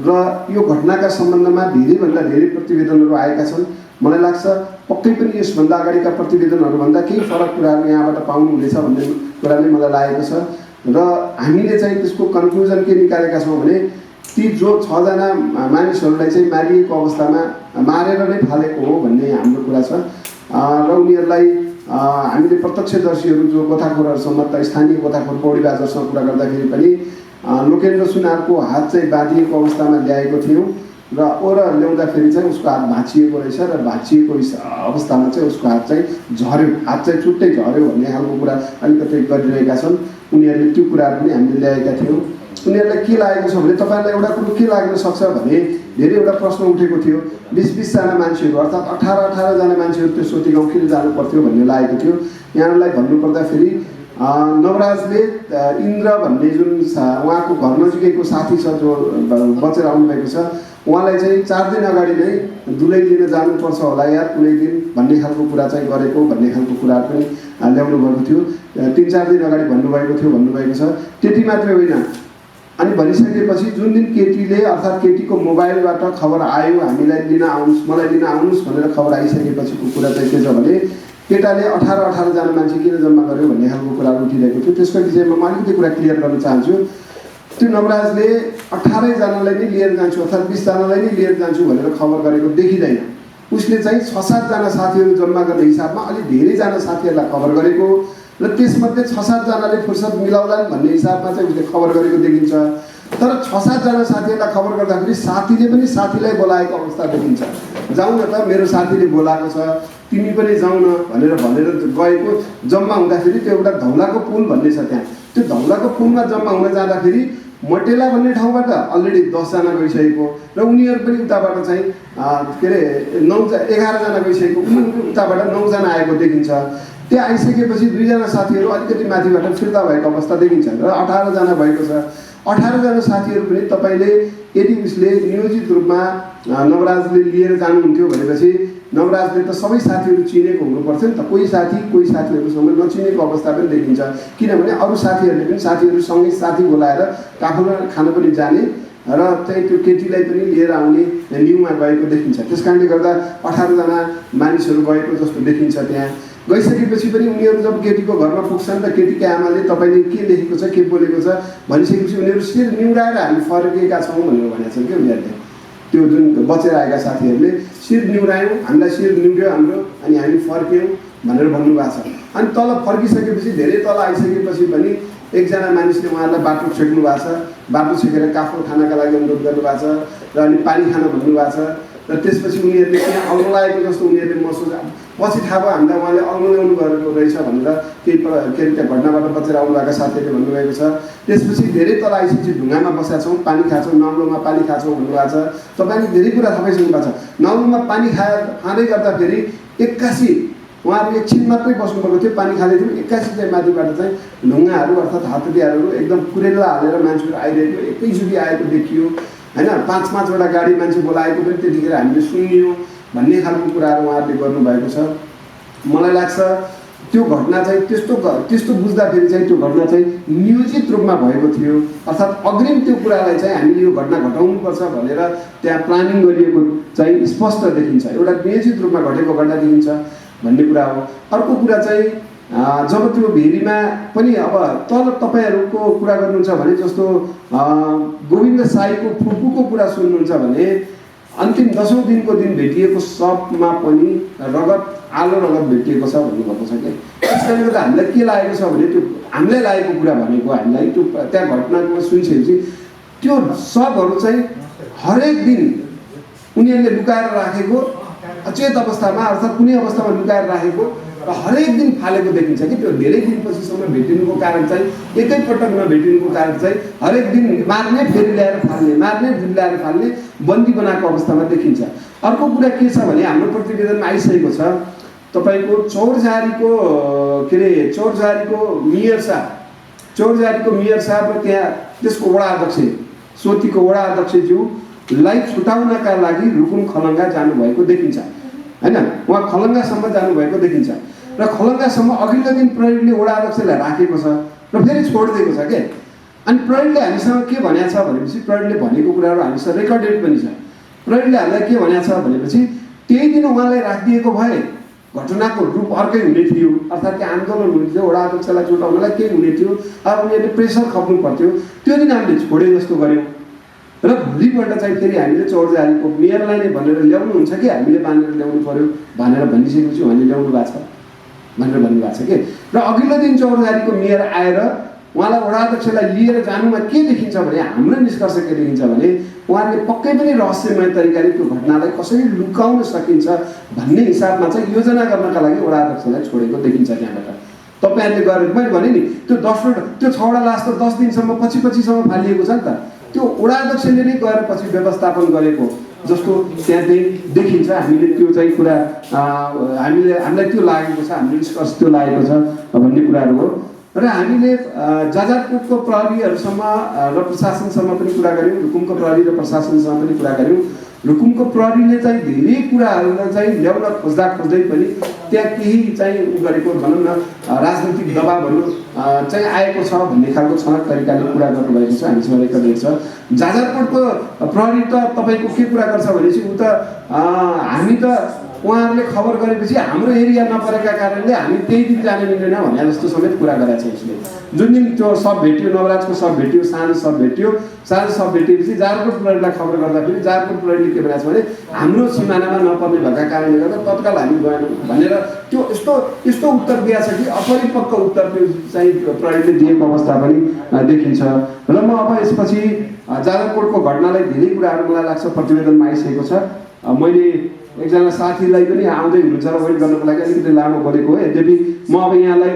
[SPEAKER 3] र यो घटनाका सम्बन्धमा धेरैभन्दा धेरै प्रतिवेदनहरू आएका छन्। मलाई लाग्छ पक्कै पनि यसभन्दा अगाडिका प्रतिवेदनहरूभन्दा केही फरक कुराहरू यहाँबाट पाउनुहुनेछ भन्ने कुराले मलाई लागेको छ र हामीले चाहिँ त्यसको कन्क्लुजन के निकालेका छौँ भने ती जो 6 जना मानिसहरूलाई चाहिँ मारिएको अवस्थामा मारेर नै फालेको हो भन्ने हाम्रो कुरा छ र उनीहरूलाई हामीले प्रत्यक्षदर्शीहरू जो गोताखोरहरूसँग त स्थानीय गोताखोर पौडी बाजारसँग कुरा गर्दाखेरि पनि लोकेन्द्र सुनारको हात चाहिँ बाँधिएको अवस्थामा ल्याएको थियौँ र ल्याउँदाखेरि चाहिँ उसको हात भाँचिएको रहेछ र भाँचिएको अवस्थामा चाहिँ उसको हात चाहिँ झऱ्यो, हात चाहिँ छुट्टै झऱ्यो भन्ने खालको कुरा अलिकति गरिरहेका छन्। उनीहरूले त्यो कुराहरू पनि हामीले ल्याएका थियौँ। उनीहरूलाई के लागेको छ भने तपाईँहरूलाई एउटा कुरो के लाग्न सक्छ भने धेरैवटा प्रश्न उठेको थियो। 20-20 जना मान्छेहरू अर्थात् 18 जना मान्छेहरू त्यो सोती गाउँ किन जानु पर्थ्यो भन्ने लागेको थियो। यहाँलाई भन्नुपर्दाखेरि नवराजले इन्द्र भन्ने जुन उहाँको घर नजिकैको साथी छ जो बचेर आउनुभएको छ, उहाँलाई चाहिँ 4 दिन अगाडि नै दुलै लिन जानुपर्छ होला यार कुनै दिन भन्ने खालको कुरा चाहिँ गरेको भन्ने खालको कुरा पनि ल्याउनु भएको थियो। 3-4 दिन अगाडि भन्नुभएको छ। त्यति मात्रै होइन, अनि भनिसकेपछि जुन दिन केटीले अर्थात् केटीको मोबाइलबाट खबर आयो हामीलाई लिन आउनुहोस्, मलाई लिन आउनुहोस् भनेर खबर आइसकेपछिको कुरा चाहिँ के छ भने केटाले 18 जना मान्छे किन जम्मा गर्यो भन्ने खालको कुराहरू उठिरहेको थियो। त्यसको विषयमा म अलिकति कुरा क्लियर गर्न चाहन्छु। त्यो नवराजले 18 जनालाई नै लिएर जान्छु अर्थात् 20 जनालाई नै लिएर जान्छु भनेर खबर गरेको देखिँदैन। उसले चाहिँ 6-7 जना साथीहरू जम्मा गर्ने हिसाबमा अलि धेरैजना साथीहरूलाई खबर गरेको र त्यसमध्ये 6-7 जनाले फुर्सद मिलाउलान् भन्ने हिसाबमा चाहिँ उसले खबर गरेको देखिन्छ। तर 6-7 जना साथीहरूलाई खबर गर्दाखेरि साथीले पनि साथीलाई बोलाएको अवस्था देखिन्छ। जाउँ न त मेरो साथीले बोलाएको छ, तिमी पनि जाउँ न भनेर गएको जम्मा हुँदाखेरि त्यो एउटा धौलाको पुल भन्ने छ त्यहाँ। त्यो धौलाको पुलमा जम्मा हुन जाँदाखेरि मटेला भन्ने ठाउँबाट अलरेडी 10 जना गइसकेको र उनीहरू पनि उताबाट चाहिँ के अरे 11 जना गइसकेको, उनीहरू उताबाट 9 जना आएको देखिन्छ। त्यहाँ आइसकेपछि 2 जना साथीहरू अलिकति माथिबाट फिर्ता भएको अवस्था देखिन्छ र 18 जना भएको छ। 18 जना साथीहरू पनि तपाईँले यदि उसले नियोजित रूपमा नवराजले लिएर जानुहुन्थ्यो भनेपछि नवराजले त सबै साथीहरू चिनेको हुनुपर्थ्यो नि त। कोही साथीहरूसँग नचिनेको अवस्था पनि देखिन्छ, किनभने अरू साथीहरूले पनि साथीहरूसँगै साथी बोलाएर काफुमा खान पनि जाने र चाहिँ त्यो केटीलाई पनि लिएर आउने न्युमा गएको देखिन्छ। त्यस कारणले गर्दा 18 जना मानिसहरू गएको जस्तो देखिन्छ। त्यहाँ गइसकेपछि पनि उनीहरू जब केटीको घरमा पुग्छन् र केटीका आमाले तपाईँले के लेखेको छ के बोलेको छ भनिसकेपछि उनीहरू शिर निहुराएर हामी फर्केका छौँ भनेर भनेका छन् क्या उनीहरूले। त्यो जुन बचेर आएका साथीहरूले शिर निहुरायौँ, हामीलाई शिर निहुर्यो हाम्रो, अनि हामी फर्क्यौँ भनेर भन्नुभएको छ। अनि तल फर्किसकेपछि धेरै तल आइसकेपछि पनि एकजना मानिसले उहाँहरूलाई बाटो छेक्नु भएको छ। बाटो छेकेर काफल खानका लागि अनुरोध गर्नुभएको छ र अनि पानी खान भन्नुभएको छ र त्यसपछि उनीहरूले त्यहाँ आउनु लागेको जस्तो उनीहरूले महसुस पछि थाहा भयो हामीलाई उहाँले अनुमोदन गरेको रहेछ भनेर केही के अरे त्यहाँ घटनाबाट बचेर आउनुभएका साथीहरूले भन्नुभएको छ। त्यसपछि धेरै तल आइसकेपछि ढुङ्गामा बसेका छौँ, पानी खान्छौँ, नौलोमा पानी खान्छौँ भन्नुभएको छ। तपाईँले धेरै कुरा थाहा पाइसक्नु भएको छ। नौलोमा पानी खाँदै गर्दाखेरि 81 उहाँहरू एकछिन मात्रै बस्नुभएको थियो, पानी खाँदै थियो। 81 चाहिँ माथिबाट चाहिँ ढुङ्गाहरू अर्थात् हतियारहरू एकदम कुरेला हालेर मान्छेहरू आइरहेको एकैचोटि आएको देखियो होइन। 5-5वटा गाडी मान्छे बोलाएको पनि त्यतिखेर हामीले सुनियो भन्ने खालको कुराहरू उहाँहरूले गर्नुभएको छ। मलाई लाग्छ त्यो घटना चाहिँ त्यस्तो बुझ्दाखेरि चाहिँ त्यो घटना चाहिँ नियोजित रूपमा भएको थियो, अर्थात् अग्रिम त्यो कुरालाई चाहिँ हामीले यो घटना घटाउनुपर्छ भनेर त्यहाँ प्लानिङ गरिएको चाहिँ स्पष्ट देखिन्छ। एउटा नियोजित रूपमा घटेको घटना देखिन्छ भन्ने कुरा हो। अर्को कुरा चाहिँ जब त्यो भेरीमा पनि अब तल तपाईँहरूको कुरा गर्नुहुन्छ भने जस्तो गोविन्द साईको फुपूको कुरा सुन्नुहुन्छ भने अन्तिम 10औं दिनको दिन भेटिएको सबमा पनि आलो रगत भेटिएको छ भन्नुभएको छ क्या। त्यस कारणले गर्दा हामीलाई के लागेको छ भने त्यो हामीलाई लागेको कुरा भनेको हामीलाई त्यो त्यहाँ घटनाको सुनिसकेपछि त्यो सबहरू चाहिँ हरेक दिन उनीहरूले लुकाएर राखेको अचेत अवस्थामा अर्थात् कुनै अवस्थामा लुकाएर राखेको र हरेक दिन फालेको देखिन्छ कि त्यो धेरै दिनपछिसम्म भेटिनुको कारण चाहिँ एकैपटक नभेटिनुको कारण चाहिँ हरेक दिन मार्ने फेरि ल्याएर फाल्ने, मार्ने फेरि ल्याएर फाल्ने बन्दी बनाएको अवस्थामा देखिन्छ। अर्को कुरा के छ भने हाम्रो प्रतिवेदनमा आइसकेको छ तपाईँको चौरझारीको के अरे चौरझारीको मेयर साहब र त्यहाँ त्यसको वडा अध्यक्ष सोतीको वडा अध्यक्षज्यूलाई छुटाउनका लागि रुकुम खलङ्गा जानुभएको देखिन्छ होइन। उहाँ खलङ्गासम्म जानुभएको देखिन्छ र खलङ्गासम्म अघिल्लो दिन प्रहरीले वडा अध्यक्षलाई राखेको छ र फेरि छोडिदिएको छ के। अनि प्रहरीले हामीसँग के भनेको छ भनेपछि प्रहरीले भनेको कुराहरू हामीसँग रेकर्डेड पनि छ। प्रहरीले हामीलाई के भनेको छ भनेपछि त्यही दिन उहाँलाई राखिदिएको भए घटनाको रूप अर्कै हुने थियो, अर्थात् त्यो आन्दोलन हुने थियो, वडा अध्यक्षलाई छुटाउनलाई केही हुने थियो। अब उनीहरूले प्रेसर खप्नु पर्थ्यो, त्यो दिन हामीले छोडे जस्तो गऱ्यौँ र भोलिपल्ट चाहिँ फेरि हामीले चौरझारीको मेयरलाई नै भनेर ल्याउनुहुन्छ कि हामीले बाँधेर ल्याउनु पर्यो भनेर भनिसकेपछि उहाँले ल्याउनु भएको छ भनेर भन्नुभएको छ कि। र अघिल्लो दिन चौरझारीको मेयर आएर उहाँलाई वडा अध्यक्षलाई लिएर जानुमा के देखिन्छ भने हाम्रो निष्कर्ष के देखिन्छ भने उहाँले पक्कै पनि रहस्यमय तरिकाले त्यो घटनालाई कसरी लुकाउन सकिन्छ भन्ने हिसाबमा चाहिँ योजना गर्नका लागि वडा अध्यक्षलाई छोडेको देखिन्छ। त्यहाँबाट तपाईँहरूले गरेर मैले भने नि त्यो 6वटा लास त 10 दिनसम्म पछिसम्म फालिएको छ नि त। त्यो वडा अध्यक्षले नै गएर पछि व्यवस्थापन गरेको जस्तो त्यहाँ चाहिँ देखिन्छ। हामीले त्यो चाहिँ कुरा हामीलाई त्यो लागेको छ, हामीले निष्कर्ष त्यो लागेको छ भन्ने कुराहरू हो। र हामीले जाजरकोटको प्रहरीहरूसँग र प्रशासनसँग पनि कुरा गऱ्यौँ, रुकुमको प्रहरी र प्रशासनसँग पनि कुरा गऱ्यौँ। रुकुमको प्रहरीले चाहिँ धेरै कुराहरूलाई चाहिँ ल्याउन खोज्दै पनि त्यहाँ केही चाहिँ गरेको भनौँ न राजनीतिक दबाबहरू चाहिँ आएको छ भन्ने खालको छनक तरिकाले कुरा गर्नुभएको छ, हामीसँग रेकर्डेड छ। जाजरकोटको प्रहरी त तपाईँको के कुरा गर्छ भनेपछि ऊ त हामी त उहाँहरूले खबर गरेपछि हाम्रो एरिया नपरेका कारणले हामी त्यही दिन जाने मिल्दैन भने जस्तो समेत कुरा गरेको छ उसले। जुन दिन त्यो सब भेट्यो, नवराजको सब भेट्यो, सानो सब भेटिएपछि जाजरकोट प्रहरीलाई खबर गर्दाखेरि जाजरकोट प्रहरीले के भनेको छ भने हाम्रो सिमानामा नपर्ने भएका कारणले गर्दा तत्काल हामी गएनौँ भनेर त्यो यस्तो उत्तर दिएको छ कि अपरिपक्व उत्तर त्यो चाहिँ प्रहरीले दिएको अवस्था पनि देखिन्छ। र म अब यसपछि जाजरकोटको घटनालाई धेरै कुराहरू मलाई लाग्छ प्रतिवेदनमा आइसकेको छ। मैले एकजना साथीलाई पनि आउँदै हुनुहुन्छ र वेट गर्नको लागि अलिकति लामो बोलेको हो। यद्यपि म अब यहाँलाई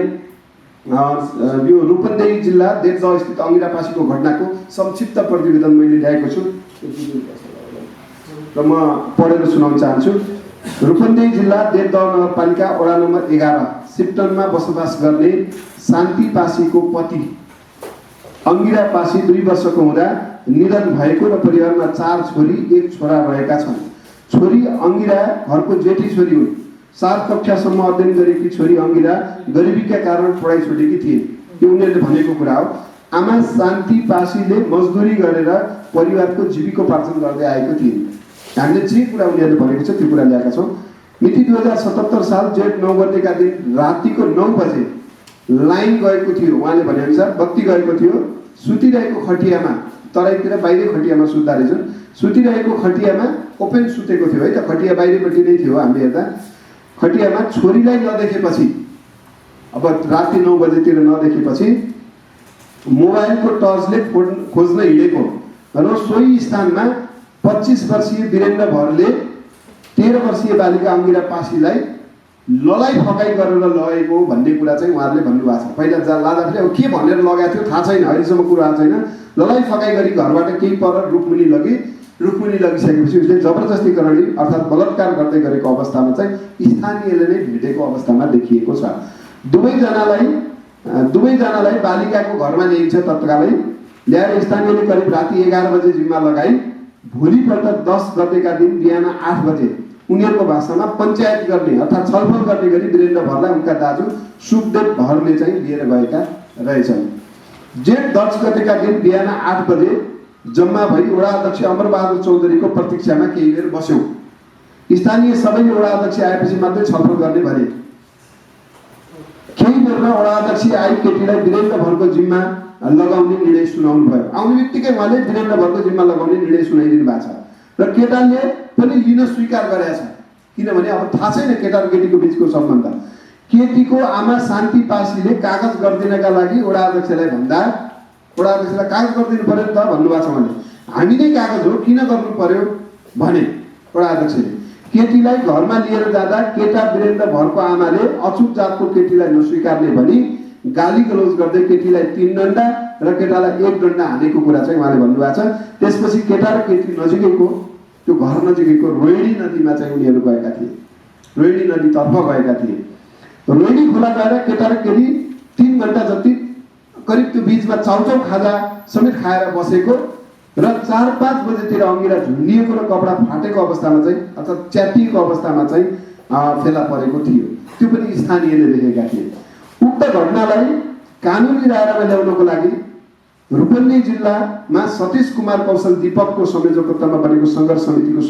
[SPEAKER 3] यो रूपन्देही जिल्ला देवदह स्थित अङ्गिरापासीको घटनाको संक्षिप्त प्रतिवेदन मैले ल्याएको छु र म पढेर सुनाउन चाहन्छु। रूपन्देही जिल्ला देवदह नगरपालिका वडा नम्बर 11 सिप्टनमा बसोबास गर्ने शान्ति पासीको पति अङ्गिरा पासी 2 वर्षको हुँदा निधन भएको र परिवारमा 4 छोरी 1 छोरा रहेका छन्। छोरी अङ्गिरा घरको जेठी छोरी हुन्। 7 कक्षासम्म अध्ययन गरेकी छोरी अङ्गिरा गरिबीका कारण पढाइ छोडेकी थिए, यो उनीहरूले भनेको कुरा हो। आमा शान्ति पासीले मजदुरी गरेर परिवारको जीविकोपार्जन गर्दै आएको थिइन्। हामीले जे कुरा उनीहरूले भनेको छ त्यो कुरा ल्याएका छौँ। मिति 2077 साल जेठ 9 गतेका दिन रातिको 9 बजे लाइन गएको थियो, उहाँले भनेअनुसार बत्ती गएको थियो। सुतिरहेको खटियामा, तराईतिर बाहिरै खटियामा सुत्दा रहेछन्, सुतिरहेको खटियामा ओपन सुतेको थियो है त, खटिया बाहिरपट्टि नै थियो। हामीले हेर्दा खटियामा छोरीलाई नदेखेपछि, अब राति 9 बजेतिर नदेखेपछि मोबाइलको टर्चले खोज्न हिँडेको र सोही स्थानमा 25 वर्षीय वीरेन्द्र भरले 13 वर्षीय बालिका अङ्गिरा पासीलाई ललाई फकाइ गरेर लगेको भन्ने कुरा चाहिँ उहाँहरूले भन्नुभएको छ। पहिला लाँदाखेरि अब के भनेर लगाएको थियो थाहा छैन, अहिलेसम्म कुरा आएको छैन। ललाई फकाइ गरी घरबाट केही पर रुक्मिनी लगिसकेपछि उसले जबरजस्ती गर्ने अर्थात् बलात्कार गर्दै गरेको अवस्थामा चाहिँ स्थानीयले नै भेटेको अवस्थामा देखिएको छ। दुवैजनालाई बालिकाको घरमा ल्याइन्छ तत्कालै, ल्याएर स्थानीयले करिब राति 11 बजे जिम्मा लगाई भोलिपल्ट 10 गतेका दिन बिहान 8 बजे उनीहरूको भाषामा पञ्चायत गर्ने अर्थात् छलफल गर्ने गरी वीरेन्द्र भरलाई उनका दाजु सुखदेव भरले चाहिँ लिएर गएका रहेछन्। जेठ 10 गतेका दिन बिहान 8 बजे जम्मा भई वडा अध्यक्ष अमरबहादुर चौधरीको प्रतीक्षामा केही बेर बस्यौं। स्थानीय सबैले वडा अध्यक्ष आएपछि मात्रै छलफल गर्ने भने। केही बेरमा वडा अध्यक्ष आई केटीलाई वीरेन्द्र भरको जिम्मा लगाउने निर्णय सुनाउनु भयो। आउने बित्तिकै उहाँले वीरेन्द्र भरको जिम्मा लगाउने निर्णय सुनाइदिनु भएको छ र केटाले पनि लिन स्वीकार गरेका छ। किनभने अब थाहा छैन केटा र केटीको बिचको सम्बन्ध। केटीको आमा शान्ति पासीले कागज गरिदिनका लागि वडा अध्यक्षलाई भन्दा वडा अध्यक्षलाई कागज गरिदिनु पर्यो त भन्नुभएको छ। उहाँले हामी नै कागज हो किन गर्नु पर्यो भने वडा अध्यक्षले केटीलाई घरमा लिएर जाँदा केटा वीरेन्द्र भरको आमाले अछुत जातको केटीलाई नस्वीकार्ने भनी गाली गलौज गर्दै केटीलाई 3 डन्डा र केटालाई 1 डन्डा हानेको कुरा चाहिँ उहाँले भन्नुभएको छ। त्यसपछि केटा र केटी नजिकैको त्यो घर नजिकैको रोहिणी नदीमा चाहिँ उनीहरू गएका थिए। रोहिणी नदीतर्फ गएका थिए। रोहिणी खोला गएर केटा र केटी 3 घण्टा जति करिब त्यो बीचमा चाउचाउ खाजा समेत खाएर बसेको र 4-5 बजेतिर अङ्गिरा झुन्डिएको र कपडा फाटेको अवस्थामा चाहिँ अर्थात् च्यातिएको अवस्थामा चाहिँ फेला परेको थियो। त्यो पनि स्थानीयले देखेका थिए। उक्त घटनालाई कानुनी दायरामा ल्याउनको लागि रूपन्देही जिल्लामा सतीश कुमार कौशल दीपकको संयोजकत्वमा बनेको सङ्घर्ष समितिको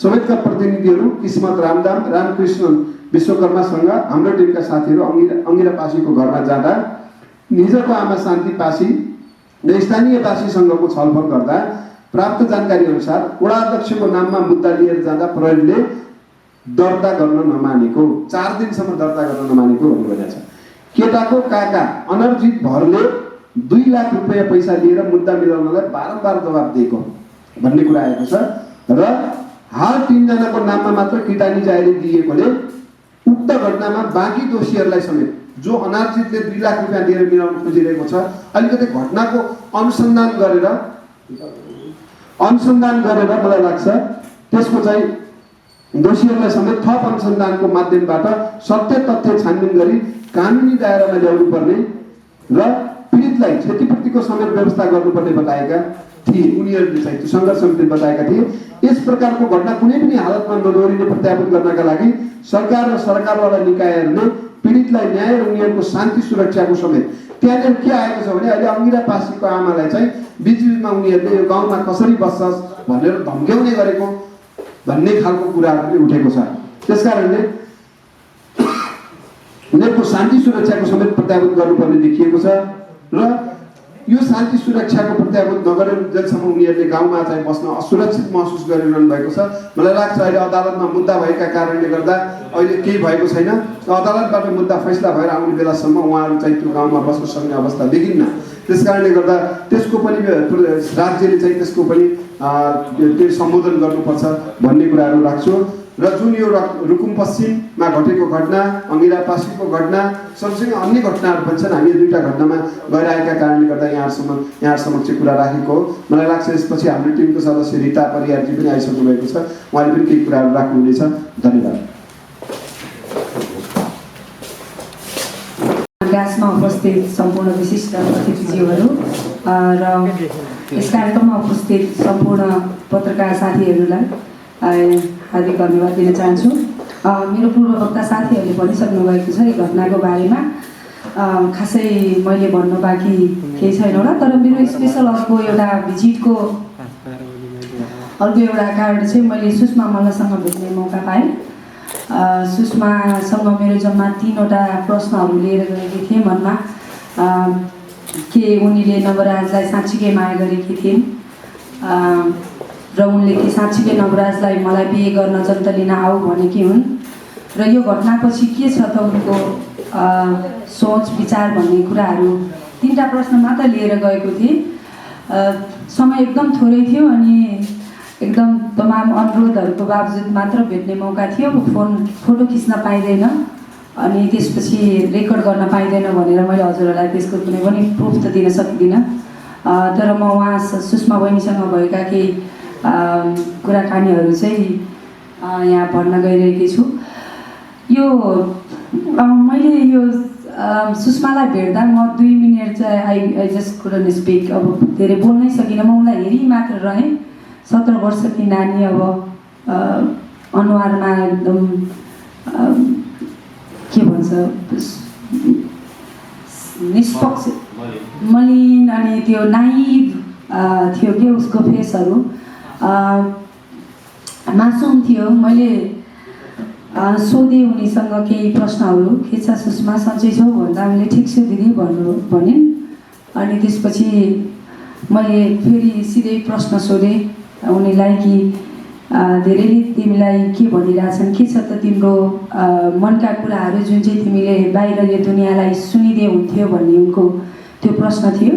[SPEAKER 3] समेतका प्रतिनिधिहरू किस्मत रामदाम रामकृष्ण विश्वकर्मासँग हाम्रो टिमका साथीहरू अङ्गिरा पासीको घरमा जाँदा निजको आमा शान्ति पासी र स्थानीयवासीसँगको छलफल गर्दा प्राप्त जानकारी अनुसार वडा अध्यक्षको नाममा मुद्दा लिएर जाँदा प्रहरीले दर्ता गर्न नमानेको 4 दिनसम्म दर्ता गर्न नमानेको भन्नुभएको छ। केटाको काका अनर्जित भरले 2 लाख रुपैयाँ पैसा लिएर मुद्दा मिलाउनलाई बारम्बार दबाब दिएको भन्ने कुरा आएको छ र हाल 3 जनाको नाममा मात्र किटानी जारी दिएकोले उक्त घटनामा बाँकी दोषीहरूलाई समेत जो अनार्जितले 2 लाख रुपैयाँ दिएर मिलाउन खोजिरहेको छ अलिकति घटनाको अनुसन्धान गरेर मलाई लाग्छ त्यसको चाहिँ दोषीहरूलाई समेत थप अनुसन्धानको माध्यमबाट सत्य तथ्य छानबिन गरी कानुनी दायरामा ल्याउनु पर्ने र पीडितलाई क्षतिपूर्तिको समेत व्यवस्था गर्नुपर्ने बताएका थिए। उनीहरूले चाहिँ त्यो सङ्घर्ष समितिले बताएका थिए। यस प्रकारको घटना कुनै पनि हालतमा नदोहोरिने प्रत्याभूत गर्नका लागि सरकार र सरकारवाला निकायहरूले पीडितलाई न्याय र उनीहरूको शान्ति सुरक्षाको समेत त्यहाँनिर के आएको छ भने अहिले अङ्गिरा पासीको आमालाई चाहिँ बिचबिचमा उनीहरूले यो गाउँमा कसरी बस्छस् भनेर धम्क्याउने गरेको भन्ने खालको कुराहरू उठेको छ। त्यसकारणले उनीहरूको शान्ति सुरक्षाको समेत प्रत्याभूत गर्नुपर्ने देखिएको छ र यो शान्ति सुरक्षाको प्रत्याभूत नगरेर जेलसम्म उनीहरूले गाउँमा चाहिँ बस्न असुरक्षित महसुस गरिरहनु भएको छ। मलाई लाग्छ अहिले अदालतमा मुद्दा भएका कारणले गर्दा अहिले केही भएको छैन। अदालतबाट मुद्दा फैसला भएर आउने बेलासम्म उहाँहरू चाहिँ त्यो गाउँमा बस्न सक्ने अवस्था देखिन्न। त्यसकारणले गर्दा त्यसको पनि राज्यले चाहिँ त्यसको पनि त्यो सम्बोधन गर्नुपर्छ भन्ने कुराहरू राख्छु र जुन यो रुकुम पश्चिममा घटेको घटना अङ्गिरा पासीको घटना सँगसँगै अन्य घटनाहरू पनि छन्। हामी 2टा घटनामा गएर आएका कारणले गर्दा यहाँ समक्ष कुरा राखेको हो। मलाई लाग्छ यसपछि हाम्रो टिमको सदस्य रिता परियारजी पनि आइसक्नु भएको छ। उहाँले पनि केही कुराहरू राख्नुहुनेछ। धन्यवाद।
[SPEAKER 4] ग्यासमा उपस्थित सम्पूर्ण विशिष्ट अतिथिज्यूहरू र यस कार्यक्रममा उपस्थित सम्पूर्ण पत्रकार साथीहरूलाई हार्दिक धन्यवाद दिन चाहन्छु। मेरो पूर्ववक्ता साथीहरूले भनिसक्नु भएको छ यो घटनाको बारेमा। खासै मैले भन्नु बाँकी केही छैन होला। तर मेरो स्पेसल अर्को एउटा भिजिटको अर्को एउटा कारण चाहिँ मैले सुषमा मल्लसँग भेट्ने मौका पाएँ। सुषमासँग मेरो जम्मा 3वटा प्रश्नहरू लिएर गएकी थिएँ मनमा। के उनीले नवराजलाई साँच्चीकै माया गरेकी थिइन् र उनले कि साँच्चीकै नवराजलाई मलाई बिहे गर्न जन्त लिन आऊ भनेकी हुन् र यो घटनापछि के छ त उनको सोच विचार भन्ने कुराहरू 3टा प्रश्न मात्र लिएर गएको थिएँ। समय एकदम थोरै थियो अनि एकदम तमाम अनुरोधहरूको बावजुद मात्र भेट्ने मौका थियो। फोटो खिच्न पाइँदैन अनि त्यसपछि रेकर्ड गर्न पाइँदैन भनेर मैले हजुरहरूलाई त्यसको कुनै पनि प्रुफ त दिन सकिदिनँ। तर म उहाँ सुषमा बहिनीसँग भएका केही कुराकानीहरू चाहिँ यहाँ भन्न गइरहेकी छु। यो मैले यो सुषमालाई भेट्दा म 2 मिनट चाहिँ आई जस्ट कुडन्ट स्पिक, अब धेरै बोल्नै सकिनँ। म उनलाई हेरि मात्र रहेँ। 17 वर्षकी नानी, अब अनुहारमा एकदम के भन्छ निष्पक्ष मलिन अनि त्यो नाइभ थियो के उसको फेसहरू, मासुम थियो। मैले सोधेँ उनीसँग केही प्रश्नहरू, के छ सुषमा सन्चै छौ भन्दा उनले ठिक छु दिदी भनिन्। अनि त्यसपछि मैले फेरि सिधै प्रश्न सोधेँ उनीलाई कि धेरैले तिमीलाई के भनिरहेछन्, के छ त तिम्रो मनका कुराहरू जुन चाहिँ तिमीले बाहिर यो दुनियाँलाई सुनिदिए हुन्थ्यो भन्ने उनको त्यो प्रश्न थियो।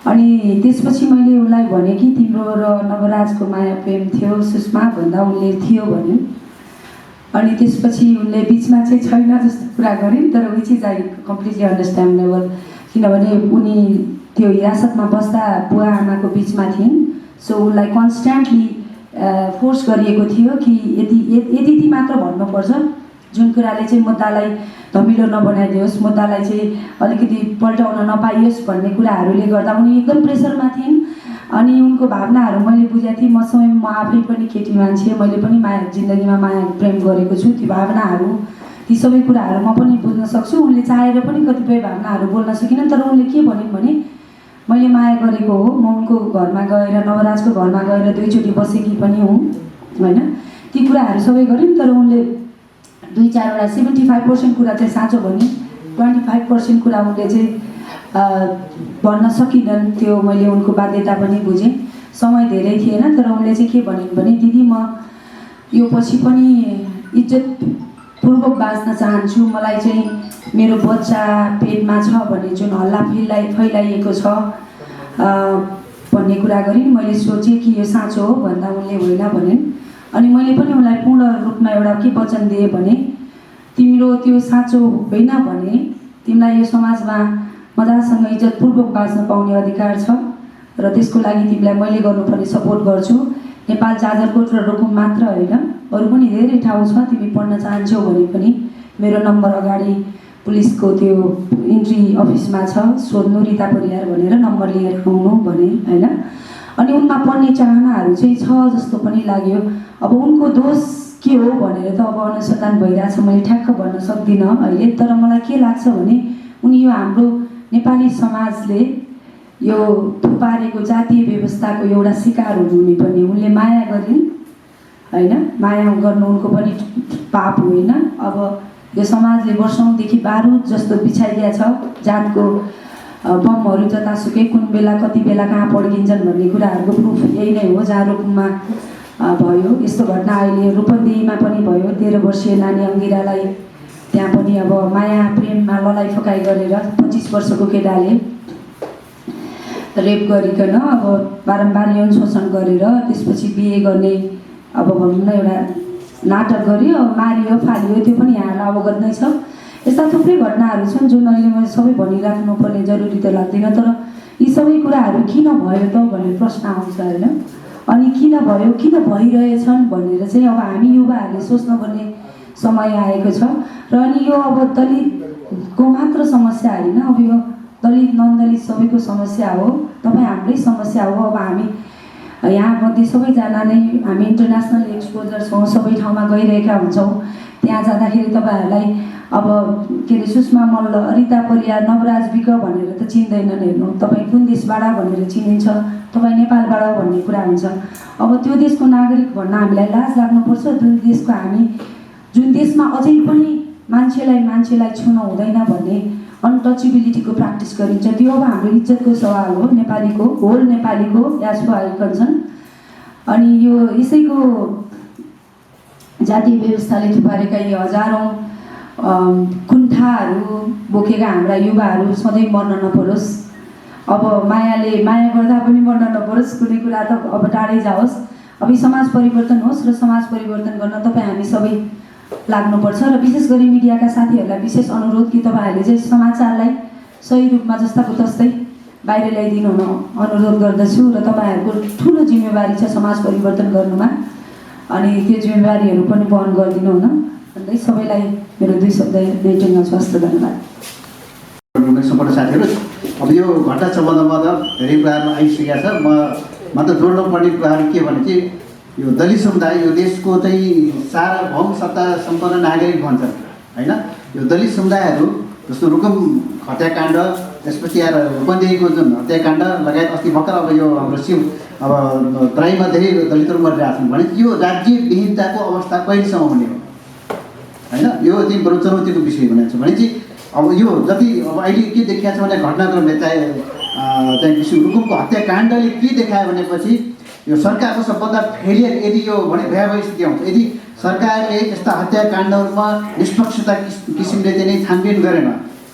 [SPEAKER 4] अनि त्यसपछि मैले उनलाई भने कि तिम्रो र नवराजको माया प्रेम थियो सुषमा भन्दा उनले थियो भनिन्। अनि त्यसपछि उनले बिचमा चाहिँ छैन जस्तो कुरा गरिन्, तर which is I completely understandable, किनभने उनी त्यो हिरासतमा बस्दा बुवा आमाको बिचमा थिइन्। सो उनलाई कन्स्ट्यान्टली फोर्स गरिएको थियो कि यति मात्र भन्नुपर्छ जुन कुराले चाहिँ मुद्दालाई धमिलो नबनाइदियोस्, मुद्दालाई चाहिँ अलिकति पल्टाउन नपाइयोस् भन्ने कुराहरूले गर्दा उनी एकदम प्रेसरमा थिइन्। अनि उनको भावनाहरू मैले बुझेको थिएँ। म आफै पनि केटी मान्छे, मैले पनि जिन्दगीमा माया प्रेम गरेको छु। ती भावनाहरू, ती सबै कुराहरू म पनि बुझ्न सक्छु। उनले चाहेर पनि कतिपय भावनाहरू बोल्न सकिनन्, तर उनले के भनिन् भने मैले माया गरेको हो, म उनको घरमा गएर नवराजको घरमा गएर 2 चोटि बसेकी पनि हुँ होइन, ती कुराहरू सबै गरिन्। तर उनले 2-4वटा 75% कुरा चाहिँ साँचो भनिन्, 25% कुरा उनले चाहिँ भन्न सकिनन्। त्यो मैले उनको बाध्यता पनि बुझेँ, समय धेरै थिएन। तर उनले चाहिँ के भनिन् भने दिदी म यो पछि पनि इज्जतपूर्वक बाँच्न चाहन्छु, मलाई चाहिँ मेरो बच्चा पेटमा छ भन्ने जुन हल्ला फैलाइएको छ भन्ने कुरा गरिन्। मैले सोचेँ कि यो साँचो हो भन्दा उनले होइन भनिन्। अनि मैले पनि उनलाई पूर्ण रूपमा एउटा के वचन दिएँ भने तिम्रो त्यो साँचो होइन भने तिमीलाई यो समाजमा मजासँग इज्जतपूर्वक बाँच्न पाउने अधिकार छ र त्यसको लागि तिमीलाई मैले गर्नुपर्ने सपोर्ट गर्छु। नेपाल जाजरकोट र रुकुम मात्र होइन, अरू पनि धेरै ठाउँ छ, तिमी पढ्न चाहन्छौ भने पनि मेरो नम्बर अगाडि पुलिसको त्यो इन्ट्री अफिसमा छ, सोध्नु रिता परियार भनेर नम्बर लिएर आउनु भने होइन। अनि उनमा पढ्ने चाहनाहरू चाहिँ छ जस्तो पनि लाग्यो। अब उनको दोष के हो भनेर त अब अनुसन्धान भइरहेछ, मैले ठ्याक्क भन्न सक्दिनँ अहिले। तर मलाई के लाग्छ भने उनी यो हाम्रो नेपाली समाजले यो थुपारेको जातीय व्यवस्थाको एउटा शिकार हुनुहुने पनि। उनले माया गरिन् होइन, माया गर्नु उनको पनि पाप होइन। अब यो समाजले वर्षौँदेखि बारुद जस्तो बिछाइदिया छ, जातको बमहरू जतासुकै कुन बेला कति बेला कहाँ पड्किन्छन् भन्ने कुराहरूको प्रुफ यही नै हो। जहाँ रुकुममा भयो यस्तो घटना, अहिले रूपन्देहीमा पनि भयो। 13 वर्षीय नानी अङ्गिरालाई त्यहाँ पनि अब माया प्रेममा ललाइ फकाइ गरेर 25 वर्षको केटाले रेप गरिकन अब बारम्बार यौन शोषण गरेर त्यसपछि बिहे गर्ने अब भनौँ न एउटा नाटक गर्यो, मारियो, फालियो। त्यो पनि यहाँलाई अवगत नै छ। यस्ता थुप्रै घटनाहरू छन् जुन अहिले मैले सबै भनिराख्नुपर्ने जरुरी त लाग्दैन, तर यी सबै कुराहरू किन भयो त भन्ने प्रश्न आउँछ होइन। अनि किन भयो, किन भइरहेछन् भनेर चाहिँ अब हामी युवाहरूले सोच्नुपर्ने समय आएको छ। र अनि यो अब दलितको मात्र समस्या होइन, अब यो दलित नन्दलित सबैको समस्या हो, तपाईँ हाम्रै समस्या हो। अब हामी यहाँमध्ये सबैजना नै हामी इन्टरनेसनल एक्सपोजर छौँ, सबै ठाउँमा गइरहेका हुन्छौँ। त्यहाँ जाँदाखेरि तपाईँहरूलाई अब के अरे सुषमा मल्ल, रिता परियार, नवराज विक भनेर त चिन्दैनन्। हेर्नु तपाईँ कुन देशबाट भनेर चिनिन्छ, तपाईँ नेपालबाट भन्ने कुरा हुन्छ। अब त्यो देशको नागरिक भन्न हामीलाई लाज लाग्नुपर्छ, जुन देशमा अझै पनि मान्छेलाई छुन हुँदैन भन्ने अनटचेबिलिटीको प्र्याक्टिस गरिन्छ। त्यो अब हाम्रो इज्जतको सवाल हो, नेपालीको, होल नेपालीको, एज पर आई कन्सर्न। अनि यो यसैको जातीय व्यवस्थाले थुपारेका यी हजारौँ कुण्ठाहरू बोकेका हाम्रा युवाहरू सधैँ मर्न नपरोस्। अब माया गर्दा पनि मर्न नपरोस्, कुनै कुरा त अब टाढै जाओस्। अब यो समाज परिवर्तन होस् र समाज परिवर्तन गर्न तपाईँ हामी सबै लाग्नुपर्छ र विशेष गरी मिडियाका साथीहरूलाई विशेष अनुरोध कि तपाईँहरूले चाहिँ समाचारलाई सही रूपमा जस्ताको तस्तै बाहिर ल्याइदिनु हुन अनुरोध गर्दछु र तपाईँहरूको ठुलो जिम्मेवारी छ समाज परिवर्तन गर्नुमा अनि त्यो जिम्मेवारीहरू पनि वहन गरिदिनु हुन भन्दै सबैलाई मेरो 2 शब्द नै टेङ्गाउँछु। हस्त धन्यवाद।
[SPEAKER 5] सम्पूर्ण साथीहरू, अब यो घटना सम्बन्धमा त धेरै कुराहरू आइसकेका छ। म त जोड्नु पर्ने कुराहरू के भने चाहिँ यो दलित समुदाय यो देशको चाहिँ सार्वभौम सत्ता सम्पन्न नागरिक भन्छन् होइन। यो दलित समुदायहरू जस्तो रुकुम हत्याकाण्ड, त्यसपछि आएर रूपन्देहीको जुन हत्याकाण्ड लगायत अस्ति भर्खर अब यो हाम्रो अब तराईमा धेरै दलितहरू मरिरहेका छन् भने यो राज्यविहीनताको अवस्था कहिलेसम्म हुने हो होइन। यो चाहिँ बरु चुनौतीको विषय भनेको छ भने चाहिँ अब यो जति अब अहिले के देखिएको छ भने घटनाक्रमले चाहिँ रुकुमको हत्याकाण्डले के देखायो भनेपछि यो सरकारको सबभन्दा फेलियर यदि यो भने भयावह स्थिति आउँछ यदि सरकारले यस्ता हत्याकाण्डहरूमा निष्पक्षता किसिमले चाहिँ नै छानबिन गरेन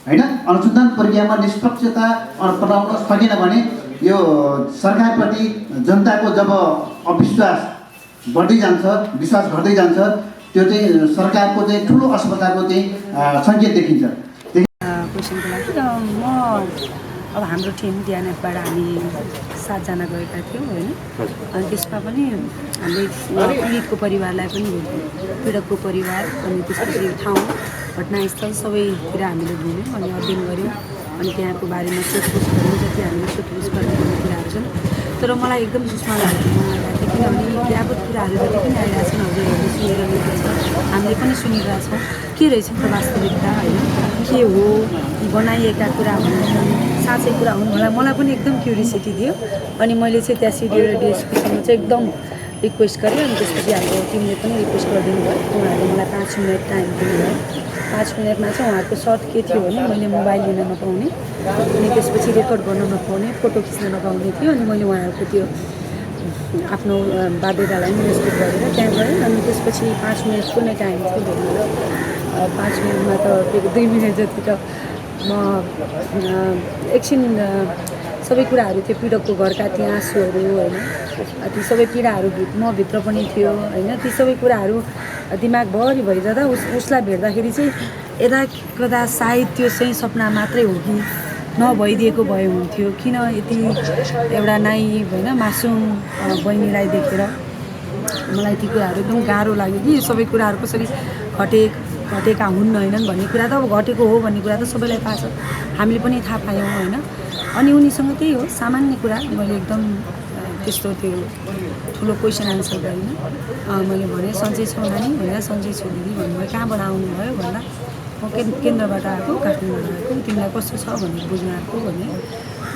[SPEAKER 5] होइन, अनुसन्धान प्रक्रियामा निष्पक्षता पठाउन सकेन भने यो सरकारप्रति जनताको जब अविश्वास बढ्दै जान्छ, विश्वास घट्दै जान्छ, त्यो चाहिँ सरकारको चाहिँ ठुलो असफलताको चाहिँ सङ्केत देखिन्छ।
[SPEAKER 6] क्वेसनको लागि म अब हाम्रो टिम डिएनएफबाट हामी 7 जना गएका थियौँ होइन। अनि त्यसमा पनि हामीले पीडितको परिवारलाई पनि भेट्यौँ, पीडकको परिवार अनि त्यसपछि ठाउँ घटनास्थल सबैतिर हामीले घुम्यौँ अनि अध्ययन गऱ्यौँ अनि त्यहाँको बारेमा सोधपुछ गऱ्यौँ जति हामीले सोधपुछ गर्ने कुराहरू छन्। तर मलाई एकदम सुषमा लागेको किनभने त्यहाँको कुराहरू जति पनि आइरहेको छन् हजुरहरूले सुनिरहेको छ, हामीले पनि सुनिरहेछौँ के रहेछ त वास्तविकता होइन, के हो बनाइएका कुराहरू साँच्चै कुरा हुन् होला। मलाई पनि एकदम क्युरियोसिटी थियो अनि मैले चाहिँ त्यहाँ सिडिओ र डिएसपीसँग चाहिँ एकदम रिक्वेस्ट गरेँ अनि त्यसपछि हाम्रो टिमले पनि रिक्वेस्ट गरिदिनु भयो। उहाँहरूले मलाई 5 मिनट टाइम दिनुभयो। 5 मिनटमा चाहिँ उहाँहरूको सर्ट के थियो भने मैले मोबाइल लिन नपाउने अनि त्यसपछि रेकर्ड गर्न नपाउने, फोटो खिच्न नपाउने थियो अनि मैले उहाँहरूको त्यो आफ्नो बाध्यतालाई पनि रेस्पेक्ट गरेर त्यहाँ गएँ अनि त्यसपछि 5 मिनटको नै टाइम थियो भेट्नु। 5 मिनटमा त 2 मिनट जति त म एकछिन सबै कुराहरू थियो, पीडकको घरका ती आँसुहरू होइन, ती सबै पीडाहरू म भित्र पनि थियो होइन। ती सबै कुराहरू दिमागभरि भइजाँदा उसलाई भेट्दाखेरि चाहिँ यता कता सायद त्यो चाहिँ सपना मात्रै हो कि नभइदिएको भए हुन्थ्यो, किन यति एउटा नाइ होइन मासुम बहिनीलाई देखेर मलाई ती कुराहरू एकदम गाह्रो लाग्यो कि सबै कुराहरू कसरी घटेका हुन् होइनन् भन्ने कुरा त अब घटेको हो भन्ने कुरा त सबैलाई थाहा छ, हामीले पनि थाहा पायौँ होइन। अनि उनीसँग त्यही हो सामान्य कुरा, मैले एकदम त्यस्तो त्यो ठुलो क्वेसन आन्सर गरिनँ। मैले भने सन्चै छौ नानी होइन, सन्चै छु दिदी भन्नुभयो। कहाँबाट आउनुभयो भन्दा म केन्द्रबाट आएको, काठमाडौँबाट आएको, तिमीलाई कस्तो छ भनेर बुझ्न आएको भने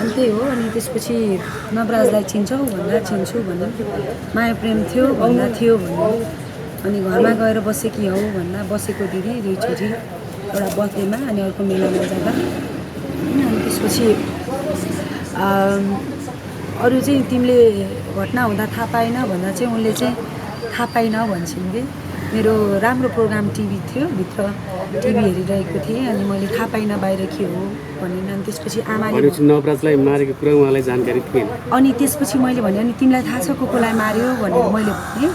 [SPEAKER 6] अनि त्यही हो। अनि त्यसपछि नवराजलाई चिन्छौ भन्दा चिन्छु भन्दा माया प्रेम थियो भन्दा थियो भन्दा अनि घरमा गएर बसेकी हौ भन्दा बसेको दिदी 2 छोरी, एउटा बर्थडेमा अनि अर्को मेलामा जाँदा अनि त्यसपछि अरू चाहिँ तिमीले घटना हुँदा थाहा पाएन भन्दा चाहिँ उनले चाहिँ थाहा पाइन भन्छन् कि मेरो राम्रो प्रोग्राम टिभी थियो, भित्र टिभी हेरिरहेको थिएँ अनि मैले थाहा पाइन बाहिर के हो भनेर। अनि त्यसपछि आमाले
[SPEAKER 7] नवराजलाई मारेको कुरा उहाँलाई जानकारी थिएन
[SPEAKER 6] अनि त्यसपछि मैले भने अनि तिमीलाई थाहा छ कोलाई मार्यो भनेर मैले भने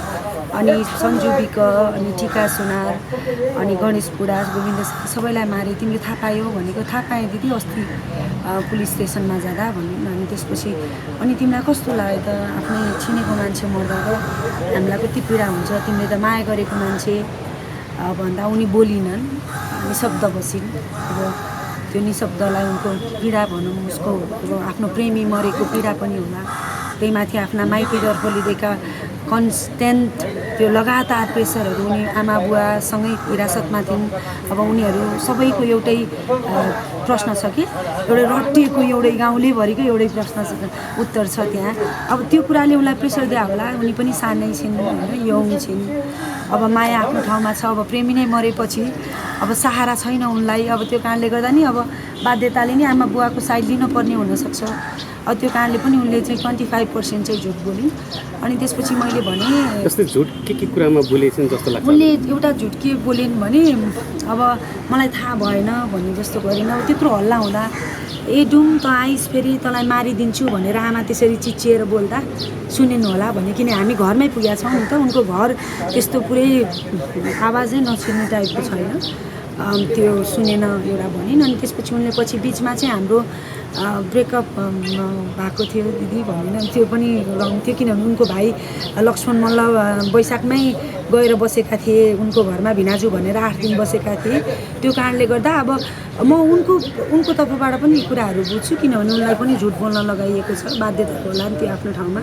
[SPEAKER 6] अनि सन्जु विक अनि टिका सुनार अनि गणेश पुराज गोविन्द सबैलाई मारे, तिमीले थाहा पायौ भनेको थाहा पाएँ दिदी अस्ति पुलिस स्टेसनमा जाँदा भन्नु। अनि त्यसपछि अनि तिमीलाई कस्तो लाग्यो त आफ्नै चिनेको मान्छे मर्दा त हामीलाई कति पीडा हुन्छ, तिमीले त माया गरेको मान्छे भन्दा उनी बोलिनन्, निशब्द बसिन्। अब त्यो निशब्दलाई उनको पीडा भनौँ, उसको अब आफ्नो प्रेमी मरेको पीडा पनि होला, त्यही माथि आफ्ना माइतीतर्फले दिएका कन्स्टेन्ट त्यो लगातार प्रेसरहरू उनी आमा बुवासँगै हिरासतमा थिइन्। अब उनीहरू सबैको एउटै प्रश्न छ कि एउटै रटिएको एउटै गाउँलेभरिको एउटै प्रश्न छ, उत्तर छ त्यहाँ। अब त्यो कुराले उनलाई प्रेसर दिए होला, उनी पनि सानै छिन् होइन, यङ छिन्। अब माया आफ्नो ठाउँमा छ, अब प्रेमी नै मरेपछि अब सहारा छैन उनलाई। अब त्यो कारणले गर्दा नि अब बाध्यताले नि आमा बुवाको साइड लिनुपर्ने हुनसक्छ। त्यो कारणले पनि उनले चाहिँ 25% चाहिँ झुट बोलिन्। अनि त्यसपछि मैले भने
[SPEAKER 7] जस्तै झुट के कुरामा बोलेछन् जस्तो लाग्छ?
[SPEAKER 6] उनले एउटा झुट के बोलिन् भने अब मलाई थाहा भएन भन्ने जस्तो गरिन। त्यत्रो हल्ला हुँदा ए डुम त आइस फेरि तँलाई मारिदिन्छु भनेर आमा त्यसरी चिचिएर बोल्दा सुनिनु होला भने, किन हामी घरमै पुगेका छौँ नि त। उनको घर त्यस्तो पुरै आवाजै नसुन्ने टाइपको छैन, त्यो सुनेन एउटा भनिन्। अनि त्यसपछि उनले पछि बिचमा चाहिँ हाम्रो ब्रेकअप भएको थियो दिदी भनिन्। त्यो पनि रङ थियो, किनभने उनको भाइ लक्ष्मण मल्ल वैशाखमै गएर बसेका थिए उनको घरमा भिनाजु भनेर 8 दिन बसेका थिए। त्यो कारणले गर्दा अब म उनको तर्फबाट पनि यी कुराहरू बुझ्छु, किनभने उनलाई पनि झुट बोल्न लगाइएको छ, बाध्यता होला नि त्यो आफ्नो ठाउँमा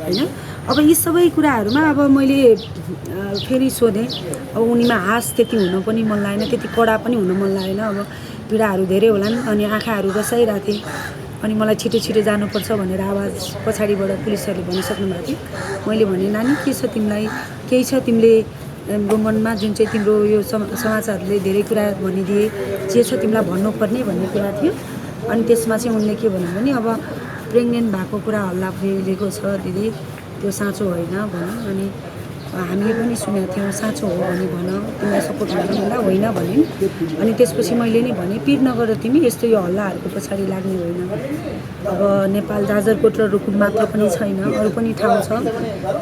[SPEAKER 6] होइन। अब यी सबै कुराहरूमा अब मैले फेरि सोधेँ, अब उनीमा हाँस त्यति हुन पनि मन लागेन, त्यति कडा पनि हुन मन लागेन। अब पीडाहरू धेरै होलान् अनि आँखाहरू रसाइरहेको थिएँ। अनि मलाई छिटो जानुपर्छ भनेर आवाज पछाडिबाट पुलिसहरूले भनिसक्नु भएको थियो। मैले भने नानी के छ तिमीलाई, केही छ तिमीले मनमा जुन चाहिँ तिम्रो यो समाचारले धेरै कुरा भनिदिए, जे छ तिमीलाई भन्नुपर्ने भन्ने कुरा थियो। अनि त्यसमा चाहिँ उनले के भन्यो भने अब प्रेग्नेन्ट भएको कुरा हल्ला फैलिएको छ दिदी, त्यो साँचो होइन भनौँ। अनि हामीले पनि सुनेको थियौँ, साँचो हो भने भन, तिमीलाई सपोर्ट हुन्छ भन्दा होइन भनिन्। अनि त्यसपछि मैले नि भने पिर नगर तिमी, यस्तो यो हल्लाहरूको पछाडि लाग्ने होइन। अब नेपाल जाजरकोट र रुकुम मात्र पनि छैन, अरू पनि ठाउँ छ,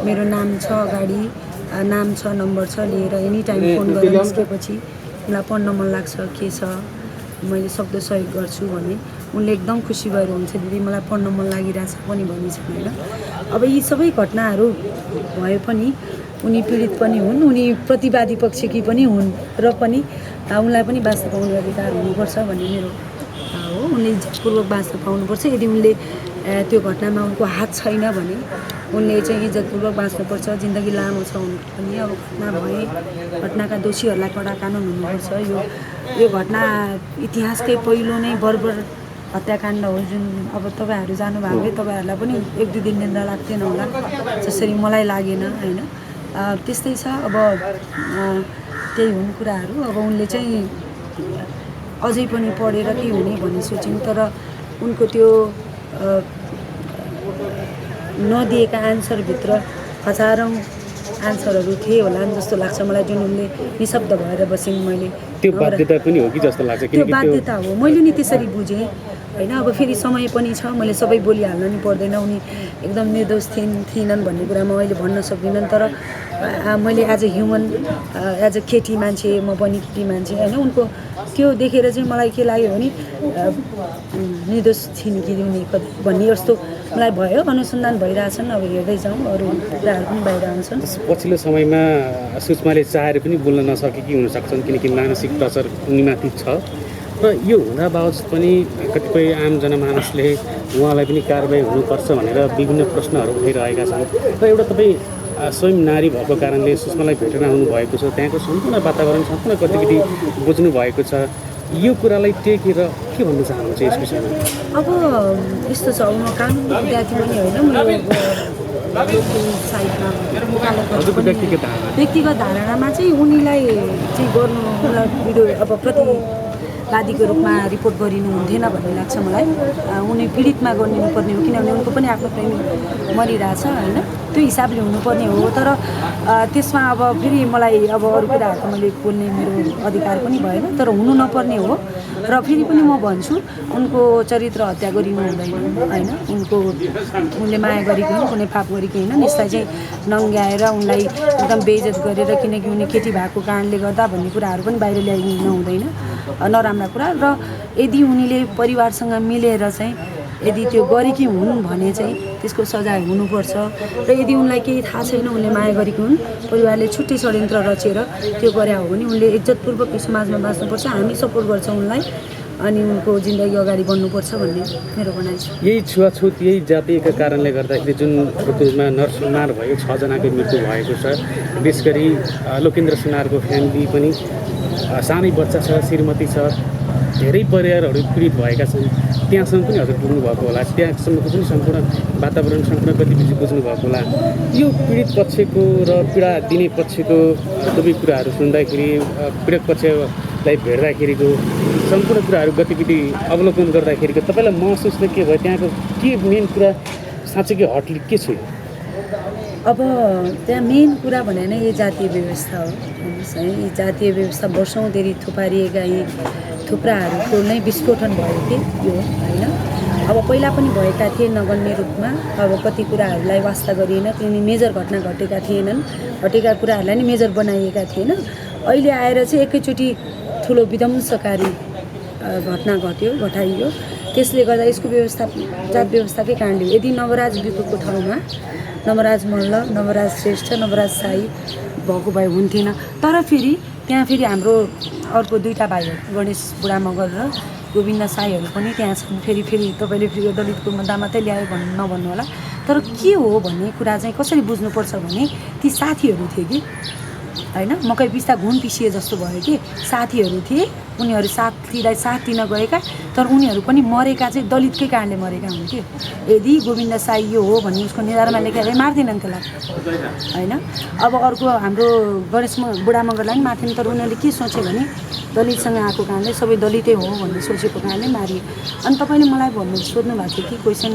[SPEAKER 6] मेरो नाम छ अगाडि, नाम छ, नम्बर छ, लिएर एनी टाइम फोन गरेर निस्केपछि मलाई पढ्न मन लाग्छ के छ मैले सक्दो सहयोग गर्छु भने उनले एकदम खुसी भएर हुन्छ दिदी मलाई पढ्न मन लागिरहेछ पनि भनिन्छन् होइन। अब यी सबै घटनाहरू भए पनि उनी पीडित पनि हुन्, उनी प्रतिवादी पक्षकी पनि हुन् र पनि उनलाई पनि बाँच्न पाउने अधिकार हुनुपर्छ भन्ने मेरो हो। उनले इज्जतपूर्वक बाँच्न पाउनुपर्छ। यदि उनले त्यो घटनामा उनको हात छैन भने उनले चाहिँ इज्जतपूर्वक बाँच्नुपर्छ। जिन्दगी लामो छ उनको पनि। अब घटना भए घटनाका दोषीहरूलाई कडा कानुन हुनुपर्छ। यो घटना इतिहासकै पहिलो नै बर्बर हत्याकाण्ड हो जुन अब तपाईँहरू जानुभएको भए तपाईँहरूलाई पनि 1-2 दिन निन्द्रा लाग्थेन होला जसरी मलाई लागेन होइन। त्यस्तै छ। अब त्यही हुन् कुराहरू। अब उनले चाहिँ अझै पनि पढेर के हुने भन्ने सोचिन्, तर उनको त्यो नदिएका आन्सरभित्र हजारौँ आन्सरहरू थिए होला जस्तो लाग्छ मलाई, जुन उनले निशब्द भएर बसिन्। मैले
[SPEAKER 7] त्यो बाध्यता पनि हो कि जस्तो लाग्छ?
[SPEAKER 6] त्यो बाध्यता हो, मैले नि त्यसरी बुझेँ होइन। अब फेरि समय पनि छ, मैले सबै बोलिहाल्न नि पर्दैन। उनी एकदम निर्दोष थिएनन् भन्ने कुरा म अहिले भन्न सक्दिनँ, तर मैले as a human, as a केटी मान्छे, म पनि केटी मान्छे होइन, उनको त्यो देखेर चाहिँ मलाई के लाग्यो भने निर्दोष थिइन् कि उनी भन्ने जस्तो मलाई भयो। अनुसन्धान भइरहेछन्, अब हेर्दै जाउँ, अरू कुराहरू पनि बाहिर आउँछन्।
[SPEAKER 7] पछिल्लो समयमा सुषमाले चाहेर पनि बोल्न नसकेकी हुनसक्छन् किनकि मानसिक प्रेसर उनीमाथि छ र यो हुँदा बावजुद पनि कतिपय आम जनमानसले उहाँलाई पनि कारबाही हुनुपर्छ भनेर विभिन्न प्रश्नहरू उठाइरहेका छन्। र एउटा तपाईँ स्वयं नारी भएको कारणले सुषमालाई भेटेर आउनुभएको छ, त्यहाँको सम्पूर्ण वातावरण सम्पूर्ण गतिविधि बुझ्नु भएको छ, यो कुरालाई टेकेर के भन्न चाहनुहुन्छ यस विषयमा?
[SPEAKER 6] अब यस्तो छ, म कानुन विद्यार्थी पनि होइन, साइडमा व्यक्तिगत धारणामा चाहिँ उनीलाई चाहिँ गर्नु उनलाई भिडियो अब प्रतिवादीको रूपमा रिपोर्ट गरिनु हुन्थेन भन्ने लाग्छ मलाई। उनी पीडितमा गर्नुपर्ने हो, किनभने उनको पनि आफ्नो प्रेमी मरिरहेछ होइन, त्यो हिसाबले हुनुपर्ने हो। तर त्यसमा अब फेरि मलाई अब अरू कुराहरू त मैले बोल्ने मेरो अधिकार पनि भएन, तर हुनु नपर्ने हो। र फेरि पनि म भन्छु उनको चरित्र हत्या गरिनु हुँदैन होइन। उनले माया गरेको होइन, कुनै पाप गरेको होइन। यसलाई चाहिँ नङ्ग्याएर उनलाई एकदम बेइज्जत गरेर किनकि उनी केटी भएको कारणले गर्दा भन्ने कुराहरू पनि बाहिर ल्याइनु हुँदैन, नराम्रा कुरा। र यदि उनीले परिवारसँग मिलेर चाहिँ यदि त्यो गरेकी हुन् भने चाहिँ त्यसको सजाय हुनुपर्छ। र यदि उनलाई केही थाहा छैन, उनले माया गरेकी हुन्, परिवारले छुट्टै षड्यन्त्र रचेर त्यो गरे हो भने उनले इज्जतपूर्वक यो समाजमा बाँच्नुपर्छ। हामी सपोर्ट गर्छौँ उनलाई, अनि उनको जिन्दगी अगाडि बढ्नुपर्छ भन्ने मेरो भनाइ छ।
[SPEAKER 7] यही छुवाछुत, यही जातिका कारणले गर्दाखेरि जुन रुकुममा नरसुनार भयो, 6 जनाको मृत्यु भएको छ। विशेष गरी लोकेन्द्र सुनारको फ्यामिली पनि सानै बच्चा छ, श्रीमती छ, धेरै परिवारहरू पीडित भएका छन्। त्यहाँसम्म पनि हजुर पुग्नु भएको होला, त्यहाँसम्मको पनि सम्पूर्ण वातावरण सम्पूर्ण गतिविधि बुझ्नु भएको होला। यो पीडित पक्षको र पीडा दिने पक्षको दुवै कुराहरू सुन्दाखेरि, पीडित पक्षलाई भेट्दाखेरिको सम्पूर्ण कुराहरू गतिविधि अवलोकन गर्दाखेरिको तपाईँलाई महसुस चाहिँ के भयो त्यहाँको के मेन कुरा साँच्चै हटले के छ
[SPEAKER 6] अब त्यहाँ मेन कुरा भने नै यो जातीय व्यवस्था हो हेर्नुहोस् है। यी जातीय व्यवस्था वर्षौँदेखि थुपारिएका यी थुप्राहरूको नै विस्फोटन भयो कि यो होइन। अब पहिला पनि भएका थिए नगण्य रूपमा, अब कति कुराहरूलाई वास्ता गरिएन, तिनी मेजर घटना घटेका थिएनन्, घटेका कुराहरूलाई नै मेजर बनाइएका थिएन। अहिले आएर चाहिँ एकैचोटि ठुलो विध्वंसकारी घटना घटाइयो। त्यसले गर्दा यसको व्यवस्था जात व्यवस्थाकै कारणले यदि नवराज विपुको ठाउँमा नवराज मल्ल, नवराज श्रेष्ठ, नवराज साई भएको भए हुन्थेन। तर फेरि त्यहाँ फेरि हाम्रो अर्को दुईवटा भाइहरू गणेश बुढा मगर र गोविन्द साईहरू पनि त्यहाँ छन्। फेरि तपाईँले फेरि दलितको मुद्दा मात्रै ल्यायो नभन्नु होला। तर के हो भन्ने कुरा चाहिँ कसरी बुझ्नुपर्छ भने ती साथीहरू थिए कि होइन, मकै पिस्दा घुन पिसिए जस्तो भयो कि साथीहरू थिए, उनीहरू साथीलाई साथ दिन गएका, तर उनीहरू पनि मरेका चाहिँ दलितकै कारणले मरेका हुन् कि। यदि गोविन्द साई यो हो भन्ने उसको निधारमा लेखेर मार्दैनन् त्यसलाई होइन। अब अर्को हाम्रो गणेश बुढा मगरलाई पनि मार्थेन, तर उनीहरूले के सोचे भने दलितसँग आएको कारणले सबै दलितै हो भन्ने सोचेको कारणले मारियो। अनि तपाईँले मलाई सोध्नु भएको थियो कि क्वेसन,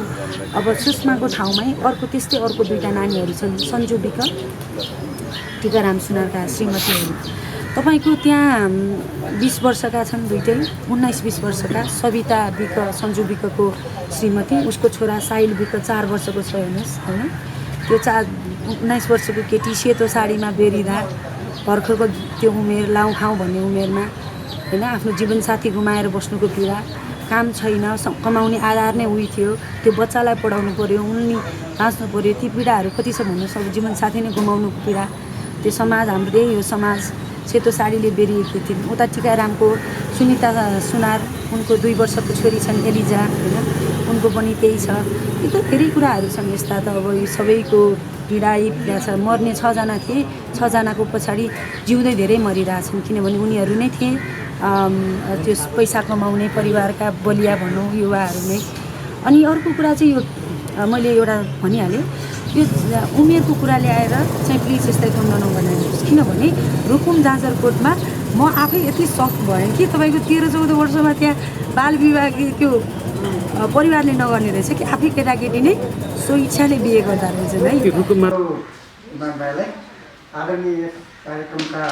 [SPEAKER 6] अब सुषमाको ठाउँमै अर्को त्यस्तै अर्को दुईवटा नानीहरू छन्, सन्जु विक, टिकाराम सुनारका श्रीमतीहरू। तपाईँको त्यहाँ 20 वर्षका छन् दुइटै, 19-20 वर्षका। सविता विक, सन्जु विकको श्रीमती, उसको छोरा साहिल विक 4 वर्षको छ हेर्नुहोस् होइन। त्यो 19 वर्षको केटी सेतो साडीमा बेरिँदा भर्खरको त्यो उमेर, लाउँ खाउँ भन्ने उमेरमा होइन, आफ्नो जीवनसाथी गुमाएर बस्नुको पीडा, काम छैन, कमाउने आधार नै उही थियो, त्यो बच्चालाई पढाउनु पऱ्यो, उनी बाँच्नु पऱ्यो, ती पीडाहरू कति छ भन्नु, सब जीवनसाथी नै गुमाउनुको पीडा। त्यो समाज हाम्रो त्यही हो समाज। सेतो साडीले बेरिएकी थिइन्। उता टिकारामको सुनिता सुनार, उनको 2 वर्षको छोरी छन् एलिजा होइन, उनको पनि त्यही छ। एकदम धेरै कुराहरू छन् यस्ता। त अब यो सबैको पीडा छ। मर्ने 6 जना थिए, 6 जनाको पछाडि जिउँदै धेरै मरिरहेछन्, किनभने उनीहरू नै थिए त्यो पैसा कमाउने परिवारका बलिया भनौँ युवाहरू नै। अनि अर्को कुरा चाहिँ यो मैले एउटा भनिहालेँ, यो उमेरको कुरा ल्याएर चाहिँ प्लिज यस्तै खण्ड नबनाइदिनुहोस्। किनभने रुकुम जाजरकोटमा म आफै यति सक भएँ कि तपाईँको 13-14 वर्षमा त्यहाँ बाल विवाह त्यो परिवारले नगर्ने रहेछ कि आफै केटाकेटी नै सो इच्छाले बिहे गर्दा रहेछन् है।
[SPEAKER 7] त्यो रुकुममा
[SPEAKER 5] भाइलाई आदरणीय कार्यक्रमका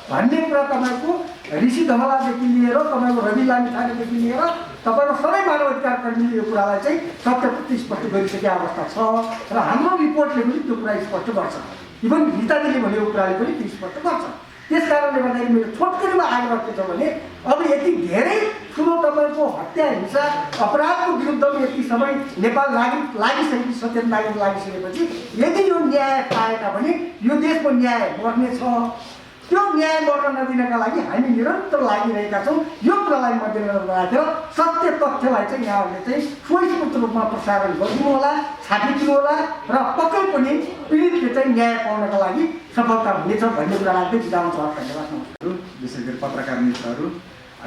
[SPEAKER 5] भन्ने कुरा तपाईँको ऋषि धमलादेखि लिएर तपाईँको रवि लामिछानेदेखि लिएर तपाईँको सबै मानव अधिकार कर्मीले यो कुरालाई चाहिँ सत्य स्पष्ट गरिसकेको अवस्था छ र हाम्रो रिपोर्टले पनि त्यो कुरा स्पष्ट गर्छ। इभन गीताजीले भनेको कुराले पनि त्यो स्पष्ट गर्छ। त्यस कारणले गर्दाखेरि मेरो छोटकरीमा आग्रह के छ भने अब यति धेरै ठुलो तपाईँको हत्या हिंसा अपराधको विरुद्धमा यति सबै नेपाल लागिसकेपछि, सचेत नागरिक लागिसकेपछि यदि यो न्याय पाएका भने यो देशको न्याय मर्नेछ। त्यो न्याय मर्न नदिनका लागि हामी निरन्तर लागिरहेका छौँ। यो कुरालाई मध्यनजर राखेर सत्य तथ्यलाई चाहिँ यहाँहरूले चाहिँ स्वस्फूर्त रूपमा प्रसारण गरिदिनु होला, छापिदिनु होला र पक्कै पनि पीडितले चाहिँ न्याय पाउनका लागि सफलता हुनेछ भन्ने कुरा राख्दै बिदाउन छ। धन्यवाद।
[SPEAKER 8] विशेष गरी पत्रकार मित्रहरू,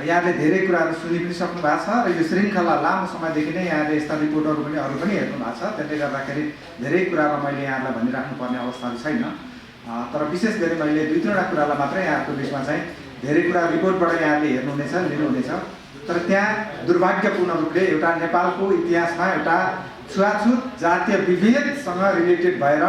[SPEAKER 8] यहाँले धेरै कुराहरू सुनि पनि सक्नु भएको छ र यो श्रृङ्खला लामो समयदेखि नै यहाँले यस्ता रिपोर्टहरू पनि अरू पनि हेर्नु भएको छ। त्यसले गर्दाखेरि धेरै कुरालाई मैले यहाँलाई भनिराख्नुपर्ने अवस्थाहरू छैन। तर विशेष गरी मैले 2-3वटा कुरालाई मात्रै यहाँको बिचमा चाहिँ धेरै कुरा रिपोर्टबाट यहाँले हेर्नुहुनेछ, लिनुहुनेछ। तर त्यहाँ दुर्भाग्यपूर्ण रूपले एउटा नेपालको इतिहासमा एउटा छुवाछुत जातीय विभेदसँग रिलेटेड भएर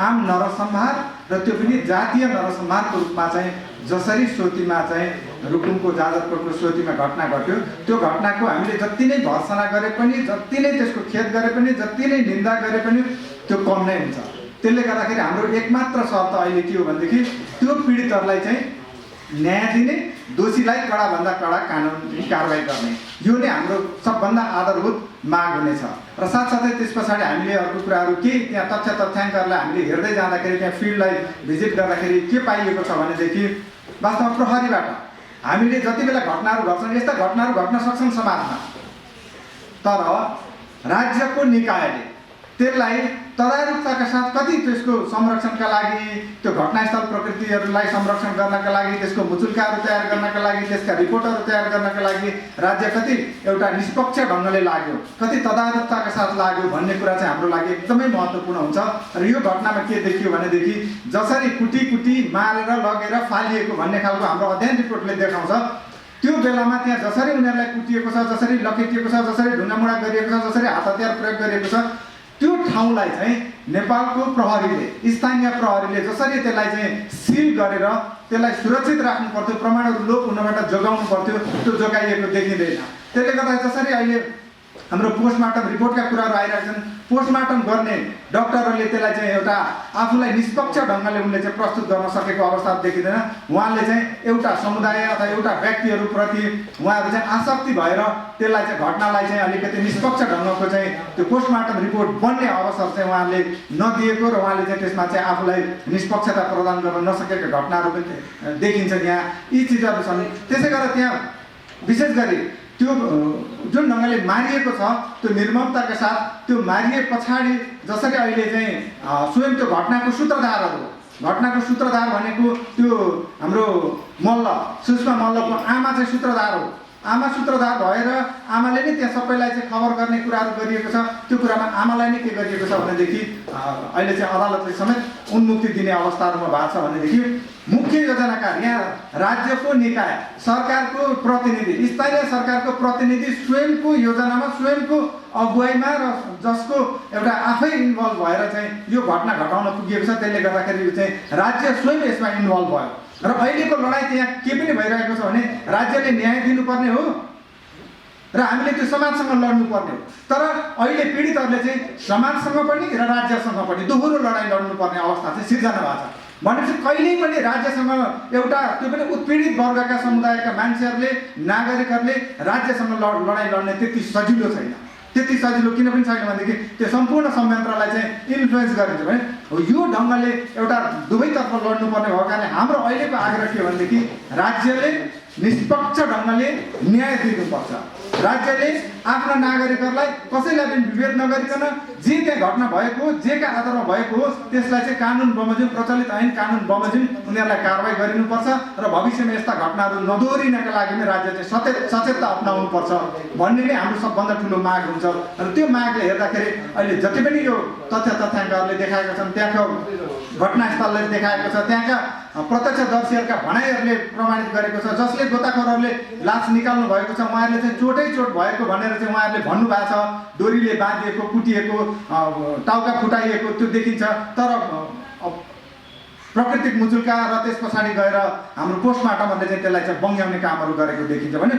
[SPEAKER 8] आम नरसंहार र त्यो पनि जातीय नरसंहारको रूपमा चाहिँ जसरी सोतीमा चाहिँ रुकुमको जाजरकोटको सोतीमा घटना घट्यो, त्यो घटनाको हामीले जति नै भर्सना गरे पनि, जति नै त्यसको खेद गरे पनि, जति नै निन्दा गरे पनि त्यो कम नै हुन्छ। त्यसले गर्दाखेरि हाम्रो एकमात्र शर्त अहिले के हो भनेदेखि त्यो पीडितहरूलाई चाहिँ न्याय दिने, दोषीलाई कडाभन्दा कडा कानुनी कारवाही गर्ने, यो नै हाम्रो सबभन्दा आधारभूत माग हुनेछ। र साथसाथै त्यस पछाडि हामीले अर्को कुराहरू केही त्यहाँ तथ्याङ्कहरूलाई हामीले हेर्दै जाँदाखेरि, त्यहाँ फिल्डलाई भिजिट गर्दाखेरि के पाइएको छ भनेदेखि वास्तवमा प्रहरीबाट हामीले जति बेला घटनाहरू घट्छन्, यस्ता घटनाहरू घट्न सक्छन् समाजमा, तर राज्यको निकायले त्यसलाई तदारुकताका साथ कति त्यसको संरक्षणका लागि, त्यो घटनास्थल प्रकृतिहरूलाई संरक्षण गर्नका लागि, त्यसको मुचुल्काहरू तयार गर्नका लागि, त्यसका रिपोर्टहरू तयार गर्नका लागि राज्य कति एउटा निष्पक्ष ढङ्गले लाग्यो, कति तदारुकताका साथ लाग्यो भन्ने कुरा चाहिँ हाम्रो लागि एकदमै महत्त्वपूर्ण हुन्छ। र यो घटनामा के देखियो भनेदेखि जसरी कुटी कुटी मारेर लगेर फालिएको भन्ने खालको हाम्रो अध्ययन रिपोर्टले देखाउँछ, त्यो बेलामा त्यहाँ जसरी उनीहरूलाई कुटिएको छ, जसरी लखेटिएको छ, जसरी ढुङ्गामुढा गरिएको छ, जसरी हात हतियार प्रयोग गरिएको छ, त्यो ठाउँलाई चाहिँ नेपालको प्रहरीले, स्थानीय प्रहरीले जसरी त्यसलाई चाहिँ सिल गरेर त्यसलाई सुरक्षित राख्नु पर्थ्यो, परमाणु लोप हुनबाट जोगाउनु पर्थ्यो, त्यो जोगाइएको देखिँदैन। त्यसले गर्दा जसरी अहिले हाम्रो पोस्टमार्टम रिपोर्टका कुराहरू आइरहेका छन्, पोस्टमार्टम गर्ने डक्टरहरूले त्यसलाई चाहिँ एउटा आफूलाई निष्पक्ष ढङ्गले उनले चाहिँ प्रस्तुत गर्न सकेको अवस्था देखिँदैन। उहाँले चाहिँ एउटा समुदाय अथवा एउटा व्यक्तिहरूप्रति उहाँहरू चाहिँ आसक्ति भएर त्यसलाई चाहिँ घटनालाई चाहिँ अलिकति निष्पक्ष ढङ्गको चाहिँ त्यो पोस्टमार्टम रिपोर्ट बन्ने अवसर चाहिँ उहाँले नदिएको र उहाँले चाहिँ त्यसमा चाहिँ आफूलाई निष्पक्षता प्रदान गर्न नसकेका घटनाहरू पनि देखिन्छन्। यहाँ यी चिजहरू छन्। त्यसै गरेर त्यहाँ विशेष गरी त्यो जुन ढङ्गले मारिएको छ त्यो निर्ममताका साथ त्यो मारिए पछाडि जसरी अहिले चाहिँ स्वयं त्यो घटनाको सूत्रधार भनेको त्यो हाम्रो मल्ल सुषमा मल्लको आमा चाहिँ सूत्रधार हो। आमा सूत्रधार भएर आमाले नै त्यहाँ सबैलाई चाहिँ खबर गर्ने कुराहरू गरिएको छ। त्यो कुरामा आमालाई नै के गरिएको छ भनेदेखि अहिले चाहिँ अदालतले समेत उन्मुक्ति दिने अवस्थाहरूमा भएको छ भनेदेखि मुख्य योजनाकार यहाँ राज्यको निकाय, सरकारको प्रतिनिधि, स्थानीय सरकारको प्रतिनिधि स्वयंको योजनामा, स्वयंको अगुवाईमा र जसको एउटा आफै इन्भल्भ भएर चाहिँ यो घटना घटाउन पुगेको छ। त्यसले गर्दाखेरि चाहिँ राज्य स्वयं यसमा इन्भल्भ भयो र अहिलेको लडाइँ त्यहाँ के पनि भइरहेको छ भने राज्यले न्याय दिनुपर्ने हो र हामीले त्यो समाजसँग लड्नुपर्ने हो। तर अहिले पीडितहरूले चाहिँ समाजसँग पनि र राज्यसँग पनि दोहोरो लडाइँ लड्नुपर्ने अवस्था चाहिँ सिर्जना भएको छ। भनेपछि कहिल्यै पनि राज्यसँग एउटा त्यो पनि उत्पीडित वर्गका समुदायका मान्छेहरूले, नागरिकहरूले राज्यसँग लडाइँ लड्ने त्यति सजिलो छैन। त्यति सजिलो किन पनि छैन भनेदेखि त्यो सम्पूर्ण संयन्त्रलाई चाहिँ इन्फ्लुएन्स गरिन्छ भने यो ढङ्गले एउटा दुवैतर्फ लड्नुपर्ने भएको कारणले हाम्रो अहिलेको आग्रह के भनेदेखि राज्यले निष्पक्ष ढङ्गले न्याय दिनुपर्छ। राज्यले आफ्ना नागरिकहरूलाई कसैलाई पनि विभेद नगरिकन जे त्यहाँ घटना भएको हो, जेका आधारमा भएको हो त्यसलाई चाहिँ कानुन बमोजिम, प्रचलित ऐन कानुन बमोजिम उनीहरूलाई कारवाही गरिनुपर्छ र भविष्यमा यस्ता घटनाहरू नदोहोरिनका लागि नै राज्य चाहिँ सचेतता अपनाउनुपर्छ भन्ने नै हाम्रो सबभन्दा ठुलो माग हुन्छ। र त्यो मागले हेर्दाखेरि अहिले जति पनि यो तथ्याङ्कहरूले देखाएका छन्, त्यहाँको घटनास्थलले देखाएको छ, त्यहाँका प्रत्यक्षदर्शीहरूका भनाइहरूले प्रमाणित गरेको छ, जसले गोताखोरहरूले लास निकाल्नु भएको छ उहाँहरूले चाहिँ चोट भएको भनेर चाहिँ उहाँहरूले भन्नुभएको छ। डोरीले बाँधिएको, कुटिएको, टाउका फुटाइएको त्यो देखिन्छ। तर प्राकृतिक मुजुल्का र त्यस पछाडि गएर हाम्रो पोस्टमार्टमहरूले चाहिँ त्यसलाई चाहिँ बङ्ग्याउने कामहरू गरेको देखिन्छ भने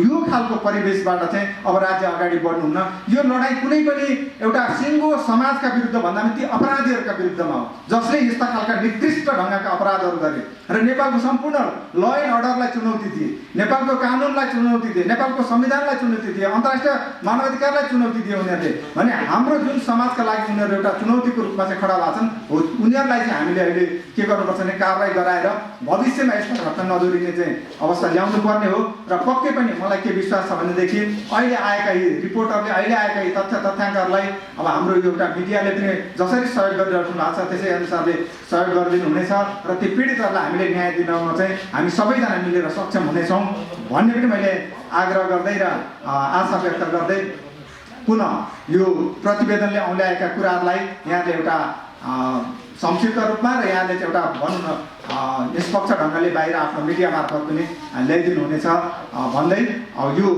[SPEAKER 8] यो खालको परिवेशबाट चाहिँ अब राज्य अगाडि बढ्नुहुन्न। यो लडाइँ कुनै पनि एउटा सिङ्गो समाजका विरुद्ध भन्दा पनि ती अपराधीहरूका विरुद्धमा हो जसले यस्ता खालका निकृष्ट ढङ्गका अपराधहरू गरे र नेपालको सम्पूर्ण ल एन्ड अर्डरलाई चुनौती दिए, नेपालको कानुनलाई चुनौती दिए, नेपालको संविधानलाई चुनौती दिए, अन्तर्राष्ट्रिय मानवाधिकारलाई चुनौती दिए उनीहरूले। भने हाम्रो जुन समाजका लागि उनीहरू एउटा चुनौतीको रूपमा चाहिँ खडा भएको छन् हो, उनीहरूलाई चाहिँ हामीले अहिले के गर्नुपर्छ भने कारवाही गराएर भविष्यमा यस्तो घटना नदोहोरिने चाहिँ अवस्था ल्याउनु पर्ने हो। र पक्कै पनि मलाई के विश्वास छ भनेदेखि अहिले आएका यी रिपोर्टहरूले, अहिले आएका यी तथ्याङ्कहरूलाई अब हाम्रो एउटा मिडियाले पनि जसरी सहयोग गरिराख्नु भएको छ त्यसै अनुसारले सहयोग गरिदिनु हुनेछ र ती पीडितहरूलाई हामीले न्याय दिनमा चाहिँ हामी सबैजना मिलेर सक्षम हुनेछौँ भन्ने पनि मैले आग्रह गर्दै र आशा व्यक्त गर्दै पुनः यो प्रतिवेदनले औल्याएका कुराहरूलाई यहाँले एउटा संक्षिप्त रूपमा र यहाँले चाहिँ एउटा भनौँ न निष्पक्ष ढङ्गले बाहिर आफ्नो मिडिया मार्फत पनि ल्याइदिनु हुनेछ भन्दै यो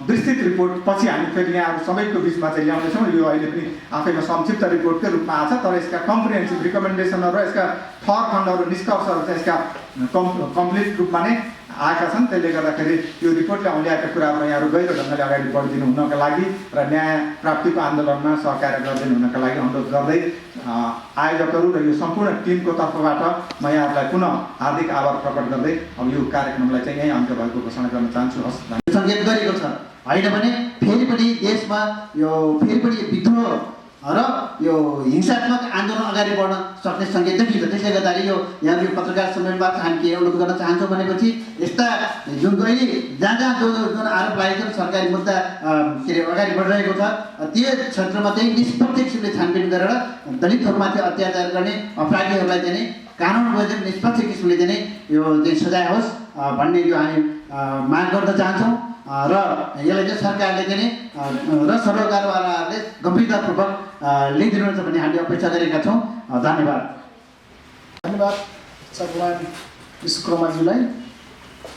[SPEAKER 8] विस्तृत रिपोर्ट पछि हामी फेरि यहाँहरू सबैको बिचमा चाहिँ ल्याउनेछौँ। यो अहिले पनि आफैमा संक्षिप्त रिपोर्टकै रूपमा आएको छ, तर यसका कम्प्रिहेन्सिभ रिकमेन्डेसनहरू र यसका थर खण्डहरू, निष्कर्षहरू चाहिँ यसका कम्प्लिट रूपमा नै आएका छन्। त्यसले गर्दाखेरि यो रिपोर्टले औल्याएका कुराहरू यहाँहरू गहिरो ढङ्गले अगाडि बढिदिनु हुनका लागि र न्याय प्राप्तिको आन्दोलनमा सहकार्य गरिदिनु हुनका लागि अनुरोध गर्दै आयोजकहरू र यो सम्पूर्ण टिमको तर्फबाट म यहाँहरूलाई पुनः हार्दिक आभार प्रकट गर्दै अब यो कार्यक्रमलाई चाहिँ यहीँ अन्त्य भएको घोषणा गर्न चाहन्छु। हस्,
[SPEAKER 5] सङ्केत गरेको छ होइन भने फेरि पनि देशमा यो फेरि पनि विद्रोह र यो हिंसात्मक आन्दोलन अगाडि बढ्न सक्ने सङ्केत देखिन्छ। त्यसले गर्दाखेरि यो यहाँ यो पत्रकार सम्मेलनबाट हामी के अनुरोध गर्न चाहन्छौँ भनेपछि यस्ता जुन अहिले जहाँ जुन आरोप लागेको छ सरकारी मुद्दा के अरे अगाडि बढिरहेको छ त्यो क्षेत्रमा चाहिँ निष्पक्ष किसिमले छानबिन गरेर दलितहरूमाथि अत्याचार गर्ने अपराधीहरूलाई चाहिँ कानुन बमोजिम निष्पक्ष किसिमले चाहिँ यो चाहिँ सजाय होस् भन्ने यो हामी माग गर्न चाहन्छौँ र यसलाई चाहिँ सरकारले चाहिँ र सरकारवालाहरूले गम्भीरतापूर्वक लिइदिनुहुन्छ भन्ने हामीले अपेक्षा गरेका छौँ। धन्यवाद।
[SPEAKER 1] धन्यवाद भगवान विश्वकर्माज्यूलाई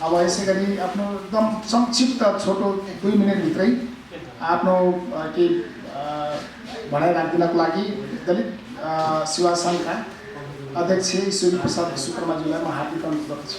[SPEAKER 1] अब यसै गरी आफ्नो एकदम संक्षिप्त छोटो 2 मिनटभित्रै आफ्नो के भनाइ राखिदिनको लागि दलित सेवा सङ्घका अध्यक्ष ईश्वरी प्रसाद सुक्रामाज्यूलाई म हार्दिक अनुरोध गर्दछु।